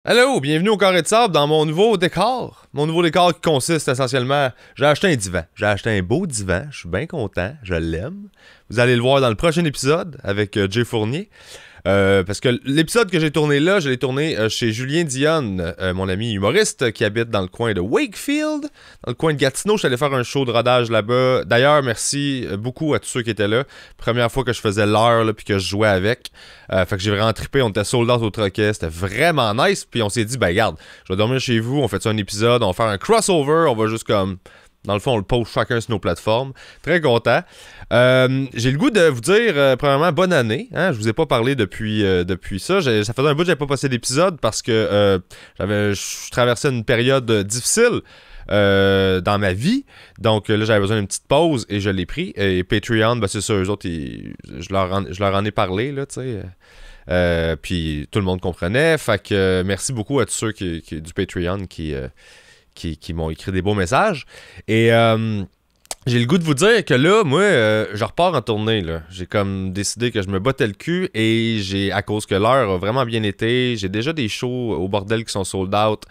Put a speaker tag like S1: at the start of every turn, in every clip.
S1: Hello, bienvenue au Carré de Sable dans mon nouveau décor. Mon nouveau décor qui consiste essentiellement... J'ai acheté un divan. J'ai acheté un beau divan. Je suis bien content. Je l'aime. Vous allez le voir dans le prochain épisode avec Jay Fournier. Parce que l'épisode que j'ai tourné là, je l'ai tourné chez Julien Dionne, mon ami humoriste qui habite dans le coin de Wakefield, dans le coin de Gatineau. Je suis allé faire un show de rodage là-bas. D'ailleurs, merci beaucoup à tous ceux qui étaient là. Première fois que je faisais l'heure puis que je jouais avec. Fait que j'ai vraiment trippé. On était sold out au troquet. C'était vraiment nice. Puis on s'est dit, ben regarde, je vais dormir chez vous. On fait ça un épisode. On va faire un crossover. On va juste comme... Dans le fond, on le poste chacun sur nos plateformes. Très content. J'ai le goût de vous dire, premièrement, bonne année. Hein? Je vous ai pas parlé depuis ça. Ça faisait un bout que j'avais pas passé d'épisode parce que je traversais une période difficile dans ma vie. Donc là, j'avais besoin d'une petite pause et je l'ai pris. Et Patreon, ben, c'est ça, eux autres, je leur en ai parlé, là, tu sais. Puis tout le monde comprenait. Fait que merci beaucoup à tous ceux du Patreon qui m'ont écrit des beaux messages. Et j'ai le goût de vous dire que là, moi, je repars en tournée. Là. J'ai comme décidé que je me bottais le cul et à cause que l'heure a vraiment bien été, j'ai déjà des shows au bordel qui sont sold out.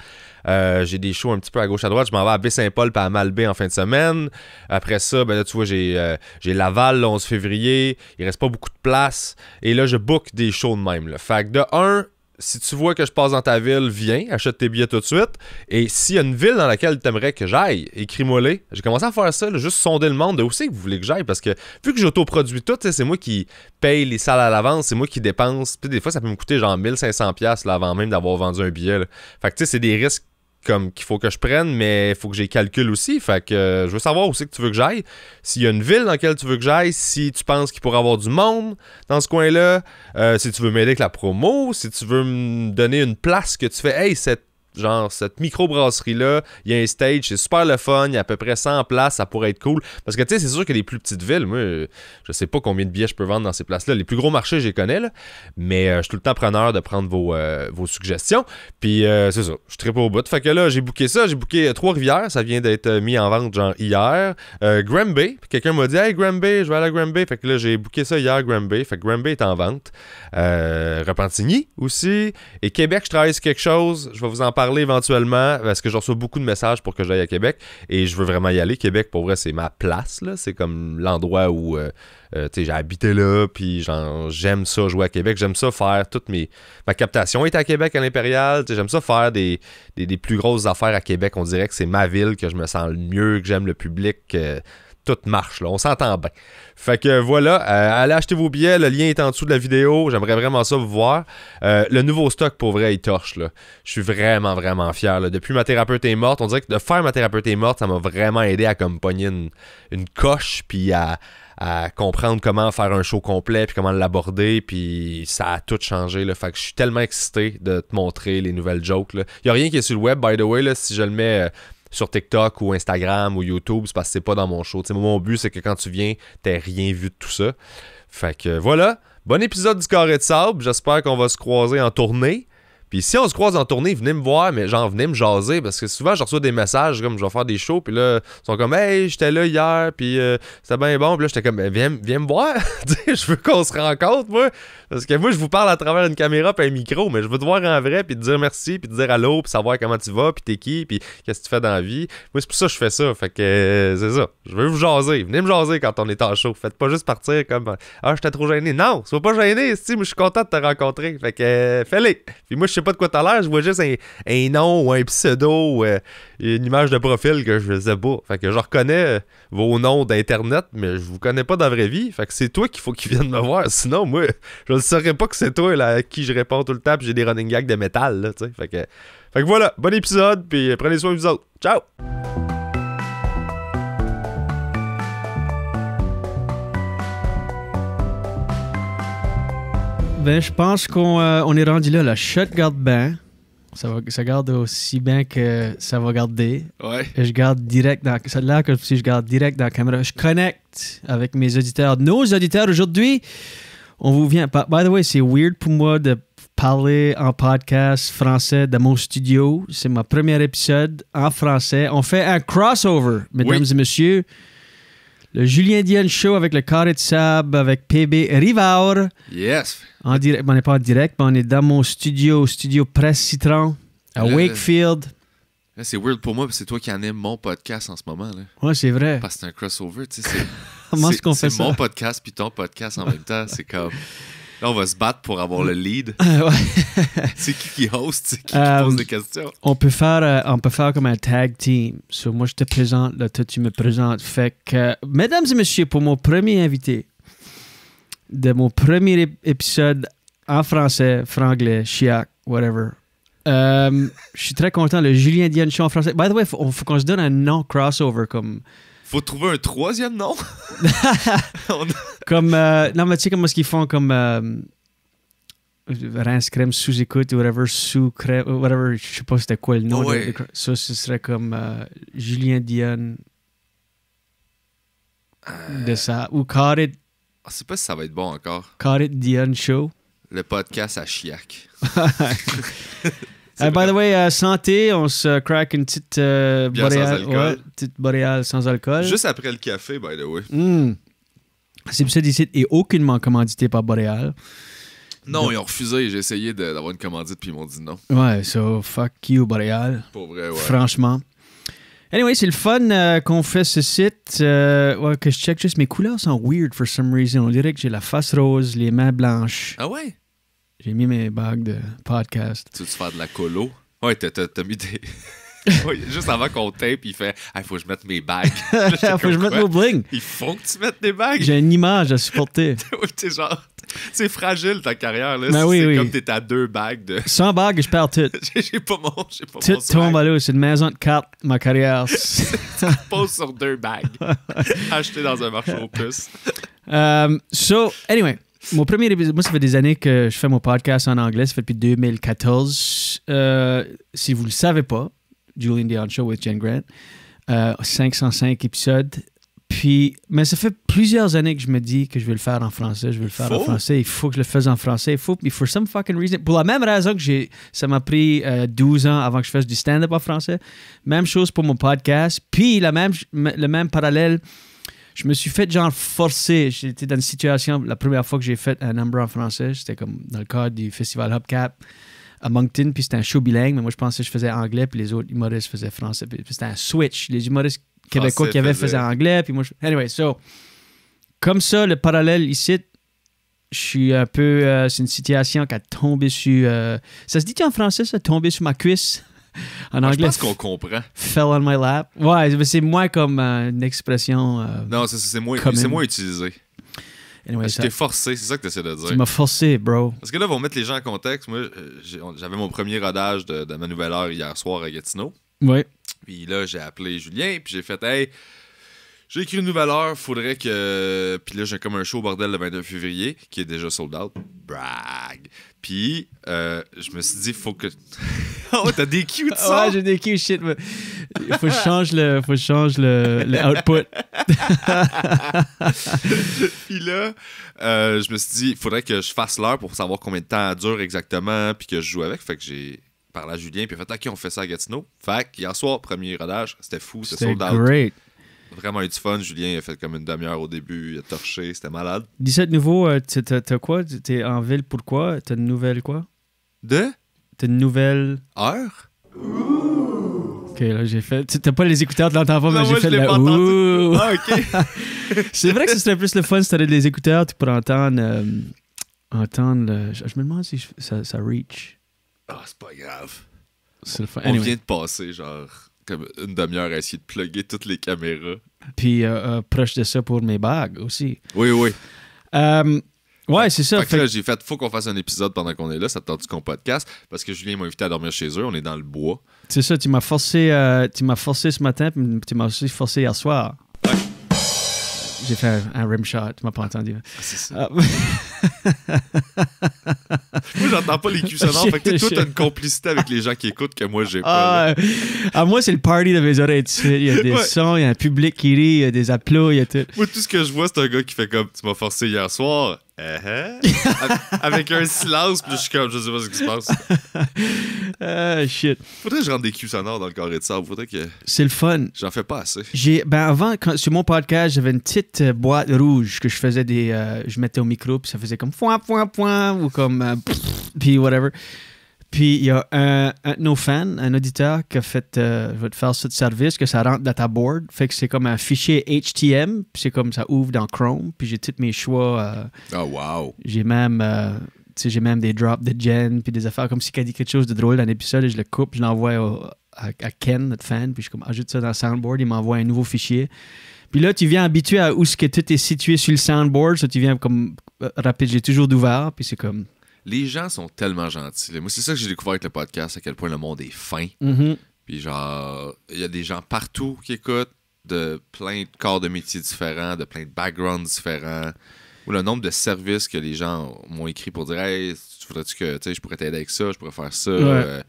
S1: J'ai des shows un petit peu à gauche à droite. Je m'en vais à Baie-Saint-Paul puis à Malbaie en fin de semaine. Après ça, ben là, tu vois, j'ai Laval le 11 février. Il reste pas beaucoup de place. Et là, je book des shows de même. Là. Fait que de un... Si tu vois que je passe dans ta ville, viens, achète tes billets tout de suite. Et s'il y a une ville dans laquelle tu aimerais que j'aille, écris-moi-les. J'ai commencé à faire ça, là, juste sonder le monde de où c'est que vous voulez que j'aille. Parce que vu que j'autoproduis tout, c'est moi qui paye les salles à l'avance, c'est moi qui dépense. Puis des fois, ça peut me coûter genre 1500$ là, avant même d'avoir vendu un billet. Là. Fait que tu sais, c'est des risques comme qu'il faut que je prenne, mais il faut que j'ai calcul aussi. Fait que je veux savoir où c'est que tu veux que j'aille. S'il y a une ville dans laquelle tu veux que j'aille, si tu penses qu'il pourrait y avoir du monde dans ce coin-là, si tu veux m'aider avec la promo, si tu veux me donner une place que tu fais, hey, cette microbrasserie-là, il y a un stage, c'est super le fun, il y a à peu près 100 places, ça pourrait être cool. Parce que tu sais, c'est sûr que les plus petites villes, moi, je sais pas combien de billets je peux vendre dans ces places-là. Les plus gros marchés, je les connais, là, mais je suis tout le temps preneur de prendre vos suggestions. Puis c'est ça, je tripe au bout. Fait que là, j'ai booké ça, j'ai booké Trois-Rivières, ça vient d'être mis en vente genre hier. Granby, puis quelqu'un m'a dit, hey Granby, je vais aller à Granby. Fait que là, j'ai booké ça hier, Granby. Fait que Granby est en vente. Repentigny aussi. Et Québec, je travaille sur quelque chose, je vais vous en parler éventuellement parce que je reçois beaucoup de messages pour que j'aille à Québec et je veux vraiment y aller. Québec, pour vrai, c'est ma place, là. C'est comme l'endroit où j'ai habité là, puis j'aime ça jouer à Québec. J'aime ça faire ma captation est à Québec à l'Impérial. J'aime ça faire des plus grosses affaires à Québec. On dirait que c'est ma ville, que je me sens le mieux, que j'aime le public, tout marche, là. On s'entend bien. Fait que voilà, allez acheter vos billets, le lien est en dessous de la vidéo, j'aimerais vraiment ça vous voir. Le nouveau stock, pour vrai, il torche, là. Je suis vraiment, vraiment fier, là. Depuis Ma thérapeute est morte, on dirait que de faire Ma thérapeute est morte, ça m'a vraiment aidé à comme pogner une coche, puis à comprendre comment faire un show complet, puis comment l'aborder, puis ça a tout changé, là. Fait que je suis tellement excité de te montrer les nouvelles jokes, là. Il n'y a rien qui est sur le web, by the way, là, si je le mets... sur TikTok ou Instagram ou YouTube, c'est parce que c'est pas dans mon show. T'sais, mon but, c'est que quand tu viens, t'aies rien vu de tout ça. Fait que voilà. Bon épisode du Carré de Sable. J'espère qu'on va se croiser en tournée. Puis si on se croise en tournée, venez me voir, mais genre venez me jaser, parce que souvent je reçois des messages comme je vais faire des shows, puis là, ils sont comme hey, j'étais là hier, puis c'était bien bon, puis là j'étais comme viens me voir, je veux qu'on se rencontre, moi, parce que moi je vous parle à travers une caméra puis un micro, mais je veux te voir en vrai, puis te dire merci, puis te dire allô, puis savoir comment tu vas, puis t'es qui, puis qu'est-ce que tu fais dans la vie. Moi c'est pour ça que je fais ça, fait que c'est ça, je veux vous jaser, venez me jaser quand on est en show, faites pas juste partir comme ah j'étais trop gêné, non, sois pas gêné, si, moi je suis content de te rencontrer, fait que fais-les, puis moi je sais pas de quoi t'as l'air, je vois juste un nom ou un pseudo ou une image de profil que je sais pas. Fait que je reconnais vos noms d'internet, mais je vous connais pas dans la vraie vie. Fait que c'est toi qu'il faut qu'ils viennent me voir. Sinon, moi, je ne saurais pas que c'est toi là, à qui je réponds tout le temps, puis j'ai des running gags de métal, là, tu sais. Fait que voilà, bon épisode, puis prenez soin de vous autres. Ciao!
S2: Ben, je pense qu'on est rendu là. La shot garde bien. Ça garde aussi bien que ça va garder.
S1: Ouais.
S2: Et je garde direct dans... Ça a l'air que si je garde direct dans la caméra. Je connecte avec mes auditeurs. Nos auditeurs aujourd'hui, on vous vient... By the way, c'est weird pour moi de parler en podcast français de mon studio. C'est mon premier épisode en français. On fait un crossover, mesdames et messieurs. Le Julien Dionne Show avec le Carré de Sable, avec PB Rivard.
S3: Yes.
S2: En direct, on n'est pas en direct, mais on est dans mon studio Presse Citron, à Wakefield.
S3: Là, c'est weird pour moi, parce que c'est toi qui anime mon podcast en ce moment. Là.
S2: Ouais, c'est vrai.
S3: Parce que c'est un crossover, tu sais.
S2: Comment est-ce qu'on fait ça?
S3: C'est mon podcast puis ton podcast en même temps. C'est comme... Là, on va se battre pour avoir le lead.
S2: Ouais.
S3: C'est qui host, c'est qui pose des questions.
S2: On peut faire comme un tag team. So, moi, je te présente, là, toi, tu me présentes. Fait que, mesdames et messieurs, pour mon premier invité de mon premier épisode en français, franglais, chiac, whatever. Je suis très content, le Julien Dionne Show en français. By the way, faut qu'on se donne un nom crossover comme...
S3: Faut trouver un troisième nom.
S2: Comme, non, mais tu sais comment est-ce qu'ils font comme rince crème sous écoute ou whatever, sous crème, whatever, je sais pas c'était quoi le nom.
S3: Ouais.
S2: Ça, ce serait comme Julien Dionne de ça. Ou Carré
S3: Je sais pas si ça va être bon encore.
S2: Dionne Show.
S3: Le podcast à Chiac.
S2: By the way, santé, on se crack une petite boréale. Ouais, petite boréale sans alcool.
S3: Juste après le café, by the way.
S2: C'est pour ça d'ici est aucunement commandité par Boréal.
S3: Non, ils ont refusé. J'ai essayé d'avoir une commandite puis ils m'ont dit non.
S2: Ouais, so fuck you, Boréal.
S3: Pour vrai, ouais.
S2: Franchement. Anyway, c'est le fun qu'on fait ce site. Ouais, que je check juste mes couleurs sont weird for some reason. On dirait que j'ai la face rose, les mains blanches.
S3: Ah ouais?
S2: J'ai mis mes bagues de podcast.
S3: Tu veux faire de la colo? Ouais, t'as mis des... Oui, juste avant qu'on tape, il fait « faut que je mette mes bagues. »
S2: Faut que je mette mon bling.
S3: Il faut que tu mettes des bagues.
S2: J'ai une image à supporter.
S3: Oui, t'es genre... C'est fragile ta carrière, là.
S2: Ben oui,
S3: c'est
S2: oui.
S3: comme t'es à 2 bagues de...
S2: Sans bagues, je perds tout.
S3: j'ai pas mon
S2: Tout tombe à l'eau. C'est une maison de cartes, ma carrière.
S3: Pose sur 2 bagues. Achetées dans un marché aux puces.
S2: So, anyway... Mon premier épisode, moi, ça fait des années que je fais mon podcast en anglais. Ça fait depuis 2014. Si vous ne le savez pas, Julien Dionne Show with Jen Grant. 505 épisodes. Puis, mais ça fait plusieurs années que je me dis que je vais le faire en français. Je vais le faire en français. Il faut que je le fasse en français. Mais for some fucking reason, pour la même raison que ça m'a pris 12 ans avant que je fasse du stand-up en français. Même chose pour mon podcast. Puis, le même parallèle. Je me suis fait genre forcer. J'étais dans une situation, la première fois que j'ai fait un number en français, c'était comme dans le cadre du festival Hubcap à Moncton, puis c'était un show bilingue, mais moi je pensais que je faisais anglais, puis les autres humoristes faisaient français. Puis c'était un switch. Les humoristes québécois qui avaient faisaient anglais, puis moi je... Anyway, so, comme ça, le parallèle ici, je suis un peu... c'est une situation qui a tombé sur... ça se dit en français, ça, tomber sur ma cuisse? En anglais,
S3: je pense qu'on comprend.
S2: Fell on my lap. Ouais, mais c'est moins comme une expression.
S3: Non, c'est moins utilisé.
S2: Anyway,
S3: je t'ai forcé, c'est ça que tu essaies de dire.
S2: Tu m'as forcé, bro.
S3: Parce que là, on va mettre les gens en contexte. Moi, j'avais mon premier rodage de ma nouvelle heure hier soir à Gatineau.
S2: Oui.
S3: Puis là, j'ai appelé Julien, puis j'ai fait « Hey, j'ai écrit une nouvelle heure, faudrait que... » Puis là, j'ai comme un show bordel le 22 février, qui est déjà sold out. Brag! Puis, je me suis dit, faut que... Oh, t'as des cues de ça?
S2: Ouais, j'ai des cues, shit. Il faut que je change le output.
S3: Puis là, je me suis dit, il faudrait que je fasse l'heure pour savoir combien de temps elle dure exactement, puis que je joue avec. Fait que j'ai parlé à Julien, puis il a fait, OK, on fait ça à Gatineau. Fait que hier soir, premier rodage, c'était fou, c'était sold out.
S2: Great.
S3: Vraiment eu du fun. Julien a fait comme une demi-heure au début, il a torché, c'était malade.
S2: 17 nouveaux, t'as quoi? T'es en ville, pourquoi? T'as une nouvelle quoi? T'as une nouvelle...
S3: Heure?
S2: Ok, là, j'ai fait... T'as pas les écouteurs, tu l'entends pas,
S3: non,
S2: mais j'ai fait
S3: le
S2: ouh!
S3: Ah, ok.
S2: C'est vrai que ce serait plus le fun si t'avais des écouteurs, tu pourrais entendre je me demande si ça reach.
S3: Ah, c'est pas grave.
S2: C'est le fun.
S3: On
S2: Anyway.
S3: vient de passer, genre, comme une demi-heure à essayer de plugger toutes les caméras.
S2: Puis proche de ça pour mes bagues aussi.
S3: Oui.
S2: Ouais, c'est ça.
S3: Fait que là, j'ai fait, faut qu'on fasse un épisode pendant qu'on est là, ça te tente qu'on podcast, parce que Julien m'a invité à dormir chez eux, on est dans le bois.
S2: C'est ça, tu m'as forcé ce matin, puis tu m'as aussi forcé hier soir.
S3: Ouais.
S2: J'ai fait un rim shot, tu m'as pas entendu.
S3: Ah, c'est ça. Moi, j'entends pas les cues sonores, fait que toi, t'as une complicité avec les gens qui écoutent que moi, j'ai pas.
S2: Moi, c'est le party de mes oreilles. Il y a des sons, il y a un public qui rit, il y a des applaudissements, il y a tout.
S3: Moi, tout ce que je vois, c'est un gars qui fait comme, tu m'as forcé hier soir. Avec un silence, puis je suis comme, je sais pas ce qui se passe.
S2: Shit.
S3: Faudrait que je rentre des cues sonores dans le carré de sable. Faudrait que.
S2: C'est le fun.
S3: J'en fais pas assez.
S2: Avant, sur mon podcast, j'avais une petite boîte rouge que je faisais je mettais au micro, puis ça faisait comme point, point, point, ou comme puis whatever. Puis il y a un de nos fans, un auditeur, qui a fait, je vais te faire ce service, que ça rentre dans ta board. Fait que c'est comme un fichier HTML, puis c'est comme ça ouvre dans Chrome, puis j'ai tous mes choix.
S3: Oh, wow.
S2: J'ai même des drops de Jen, puis des affaires comme si elle dit quelque chose de drôle dans l'épisode, et je le coupe, je l'envoie à Ken, notre fan, puis je comme, ajoute ça dans le soundboard, il m'envoie un nouveau fichier. Puis là, tu viens habitué à où ce que tout est situé sur le soundboard, ça tu viens comme rapide, j'ai toujours d'ouvert, puis c'est comme...
S3: Les gens sont tellement gentils. Moi, c'est ça que j'ai découvert avec le podcast, à quel point le monde est fin.
S2: Mm-hmm.
S3: Puis genre, il y a des gens partout qui écoutent, de plein de corps de métiers différents, de plein de backgrounds différents. Ou le nombre de services que les gens m'ont écrit pour dire « Hey, tu voudrais-tu que je pourrais t'aider avec ça, je pourrais faire ça.
S2: Ouais.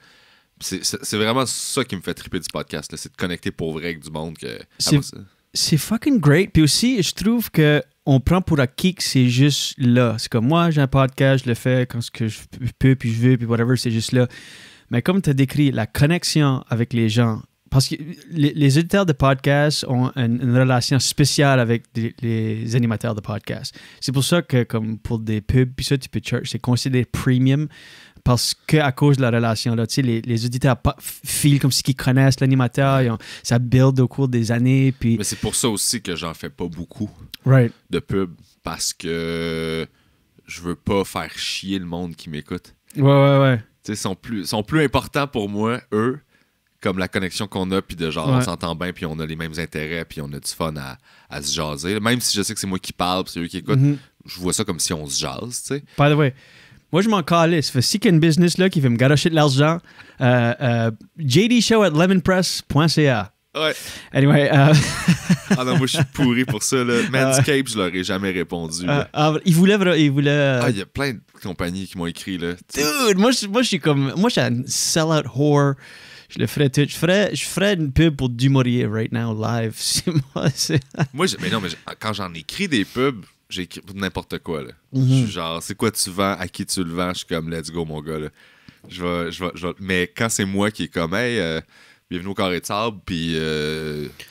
S3: C'est vraiment ça qui me fait triper du podcast, là, c'est de connecter pour vrai avec du monde.
S2: C'est fucking great. Puis aussi, je trouve que on prend pour acquis que c'est juste là. C'est comme moi, j'ai un podcast, je le fais quand ce que je peux, puis je veux, puis whatever, c'est juste là. Mais comme tu as décrit, la connexion avec les gens, parce que les auditeurs de podcast ont une relation spéciale avec les animateurs de podcast. C'est pour ça que, comme pour des pubs, puis ça, tu peux charge, c'est considéré premium parce qu'à cause de la relation-là, tu sais, les auditeurs filent comme si ils connaissent l'animateur, ça build au cours des années. Puis...
S3: Mais c'est pour ça aussi que j'en fais pas beaucoup de pubs, parce que je veux pas faire chier le monde qui m'écoute.
S2: Ouais.
S3: Tu sais, sont plus importants pour moi, eux, comme la connexion qu'on a, puis de genre, on s'entend bien, puis on a les mêmes intérêts, puis on a du fun à se jaser. Même si je sais que c'est moi qui parle, puis c'est eux qui écoutent, je vois ça comme si on se jase, tu sais.
S2: By the way, moi, je m'en calisse. Si qu'il y a une business là qui veut me garocher de l'argent, jdshow@lemonpress.ca.
S3: Ouais.
S2: Anyway.
S3: Ah non, moi, je suis pourri pour ça, là. Manscaped, je leur ai jamais répondu.
S2: Il voulait...
S3: il y a plein de compagnies qui m'ont écrit, là.
S2: Dude, moi, je suis comme... Moi, je suis un sell-out whore. Je le ferais tout. Je ferais une pub pour Dumouriez right now, live.
S3: Mais quand j'en écris des pubs, j'écris n'importe quoi, là. Je suis genre, c'est quoi tu vends, à qui tu le vends? Je suis comme, let's go, mon gars, là. Je vais... Mais quand c'est moi qui est comme, hey, bienvenue au carré de sable, puis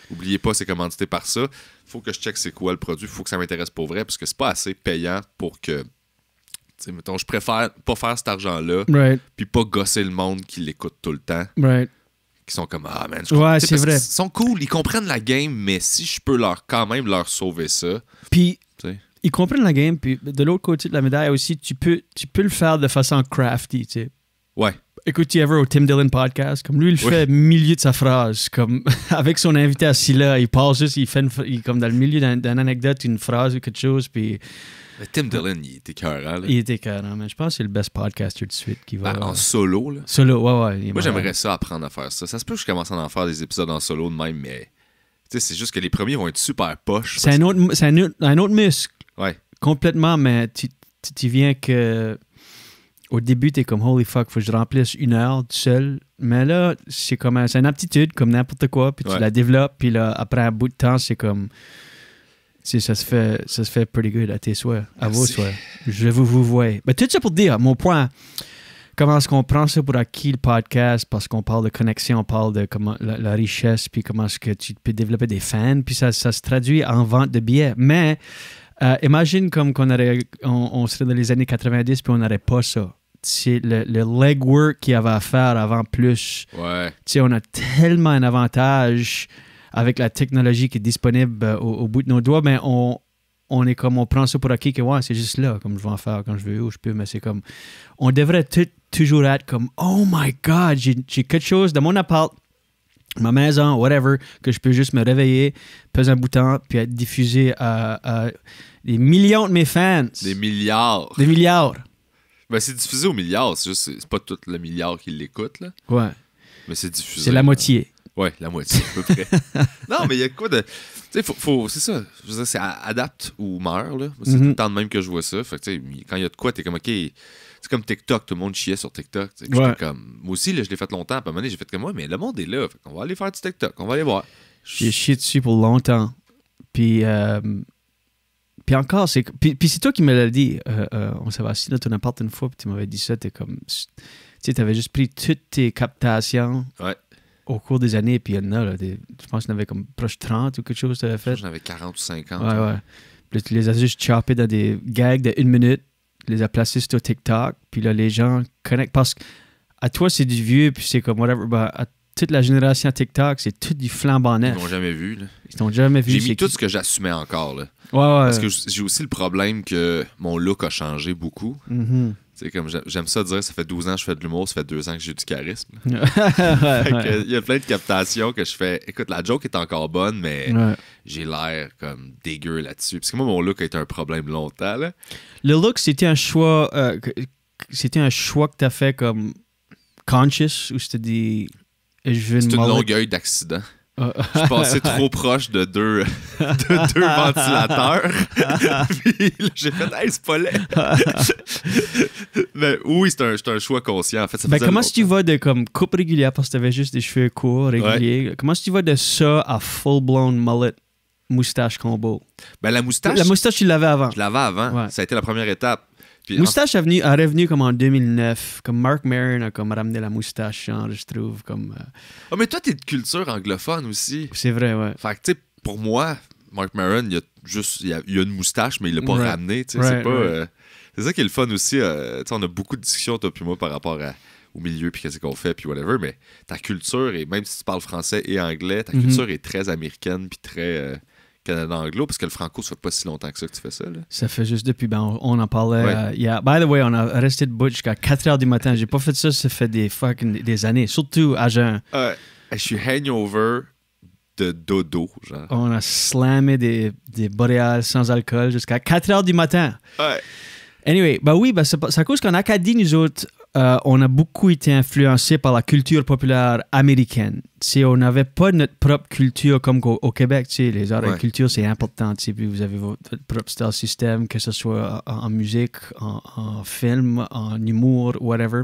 S3: oubliez pas, c'est commandité par ça, faut que je check c'est quoi le produit, faut que ça m'intéresse pour vrai, parce que c'est pas assez payant pour que... Tu sais, mettons, je préfère pas faire cet argent-là, puis pas gosser le monde qui l'écoute tout le temps. Qui sont comme, ah man,
S2: ouais, c'est vrai.
S3: Ils sont cool, ils comprennent la game, mais si je peux quand même leur sauver ça.
S2: Puis,
S3: t'sais.
S2: Ils comprennent la game, puis de l'autre côté de la médaille aussi, tu peux le faire de façon crafty, tu sais.
S3: Ouais.
S2: Écoute-tu ever au Tim Dillon podcast? Comme lui, il fait au milieu de sa phrase. Comme avec son invité assis là, il passe juste, il comme dans le milieu d'une anecdote, une phrase ou quelque chose, puis...
S3: Mais Tim Dillon, il était écœurant, là.
S2: Il était écœurant, mais je pense que c'est le best podcaster de suite qui va...
S3: en solo, là.
S2: Solo, ouais.
S3: Moi, j'aimerais ça apprendre à faire ça. Ça se peut que je commence à en faire des épisodes en solo de même, mais... Tu sais, c'est juste que les premiers vont être super poches.
S2: C'est un autre muscle.
S3: Ouais.
S2: Complètement, mais tu viens que... Au début, t'es comme, holy fuck, faut que je remplisse 1 heure tout seul. Mais là, c'est une aptitude, comme n'importe quoi, puis tu la développes, puis là, après un bout de temps, c'est comme... Tu sais, ça se fait pretty good à tes souhaits, à vos souhaits. Je vous vois. Mais tout ça pour dire, mon point, comment est-ce qu'on prend ça pour acquis le podcast, parce qu'on parle de connexion, on parle de comment la richesse, puis comment est-ce que tu peux développer des fans, puis ça se traduit en vente de billets. Mais imagine comme on serait dans les années 90, puis on n'aurait pas ça. C'est le legwork qu'il y avait à faire avant plus.
S3: Ouais.
S2: Tu sais, on a tellement un avantage avec la technologie qui est disponible au bout de nos doigts, mais on est comme, on prend ça pour acquis que ouais, c'est juste là, comme je vais en faire quand je veux, où je peux, mais c'est comme, on devrait toujours être comme, oh my God, j'ai quelque chose dans mon appart, ma maison, whatever, que je peux juste me réveiller, peser un bouton, puis être diffusé à des millions de mes fans.
S3: Des milliards.
S2: Des milliards.
S3: Ben, c'est diffusé aux milliards, c'est pas tout le milliard qui l'écoute, là.
S2: Ouais.
S3: Mais c'est diffusé.
S2: C'est la moitié.
S3: Ouais, la moitié, à peu près. Non, mais il y a quoi de... Tu sais, c'est ça. Je veux dire, c'est adapte ou meurt, là. C'est tout le temps de même que je vois ça. Fait que, tu sais, quand il y a de quoi, t'es comme, OK... C'est comme TikTok, tout le monde chiait sur TikTok. Ouais. Comme, moi aussi, là, je l'ai fait longtemps. Puis à un moment donné, j'ai fait comme moi, mais le monde est là. Fait qu'on va aller faire du TikTok, on va aller voir.
S2: J'ai chié dessus pour longtemps. Puis Puis encore, puis c'est toi qui me l'as dit. On s'est assis là tout n'importe une fois, puis tu m'avais dit ça. T'es comme... Tu sais, t'avais juste pris toutes tes captations au cours des années, puis il y en a, là, je pense qu'il y en avait comme proche 30 ou quelque chose que tu avais fait.
S3: J'en avais 40 ou 50.
S2: Ouais. Puis là, tu les as juste choppés dans des gags de 1 minute, tu les as placés sur TikTok, puis là, les gens connectent. Parce que à toi, c'est du vieux, puis c'est comme whatever. Ben, à toute la génération TikTok, c'est tout du flambant neuf.
S3: Ils m'ont jamais vu. Là.
S2: Ils t'ont jamais vu.
S3: J'ai mis tout ce que j'assumais encore. Là.
S2: Ouais.
S3: Parce que j'ai aussi le problème que mon look a changé beaucoup.
S2: Mm-hmm.
S3: C'est comme j'aime ça dire, ça fait 12 ans que je fais de l'humour, ça fait 2 ans que j'ai du charisme.
S2: Il
S3: Il y a plein de captations que je fais. Écoute, la joke est encore bonne, mais j'ai l'air comme dégueu là-dessus. Parce que moi, mon look a été un problème longtemps. Là.
S2: Le look, c'était un choix que t'as fait comme conscious ou c'était des...
S3: C'est une longueuil d'accident. Je passais trop proche de deux ventilateurs. Puis là, j'ai fait, hey, c'est pas laid. Mais oui, c'est un choix conscient. En fait,
S2: comment est-ce que tu vas de comme coupe régulière parce que t'avais juste des cheveux courts, réguliers? Comment est-ce que tu vas de ça à full-blown mullet, moustache combo?
S3: Ben, la moustache,
S2: tu l'avais avant.
S3: Je l'avais avant. Ouais. Ça a été la première étape. Puis,
S2: moustache est revenu comme en 2009. Comme Mark Maron a comme ramené la moustache, je trouve. Comme,
S3: Oh, mais toi, t'es de culture anglophone aussi.
S2: C'est vrai, ouais.
S3: Fait que, tu sais, pour moi, Mark Maron, il a une moustache, mais il l'a pas ramené. C'est pas... c'est ça qui est le fun aussi. On a beaucoup de discussions, toi puis moi, par rapport au milieu, puis qu'est-ce qu'on fait, puis whatever. Mais ta culture, et même si tu parles français et anglais, ta culture est très américaine, puis très... Canada-anglo, parce que le franco, ça fait pas si longtemps que tu fais ça. Là.
S2: Ça fait juste depuis, on en parlait. By the way, on a resté debout jusqu'à 4h du matin. J'ai pas fait ça fait des années, surtout à jeun.
S3: Je suis hangover de dodo, genre.
S2: On a slammé des boréales sans alcool jusqu'à 4h du matin.
S3: Ouais.
S2: Anyway, c'est à cause qu'en Acadie, nous autres, on a beaucoup été influencés par la culture populaire américaine. On n'avait pas notre propre culture comme au Québec. Les arts et la culture, c'est important. Puis vous avez votre propre style système, que ce soit en musique, en film, en humour, whatever.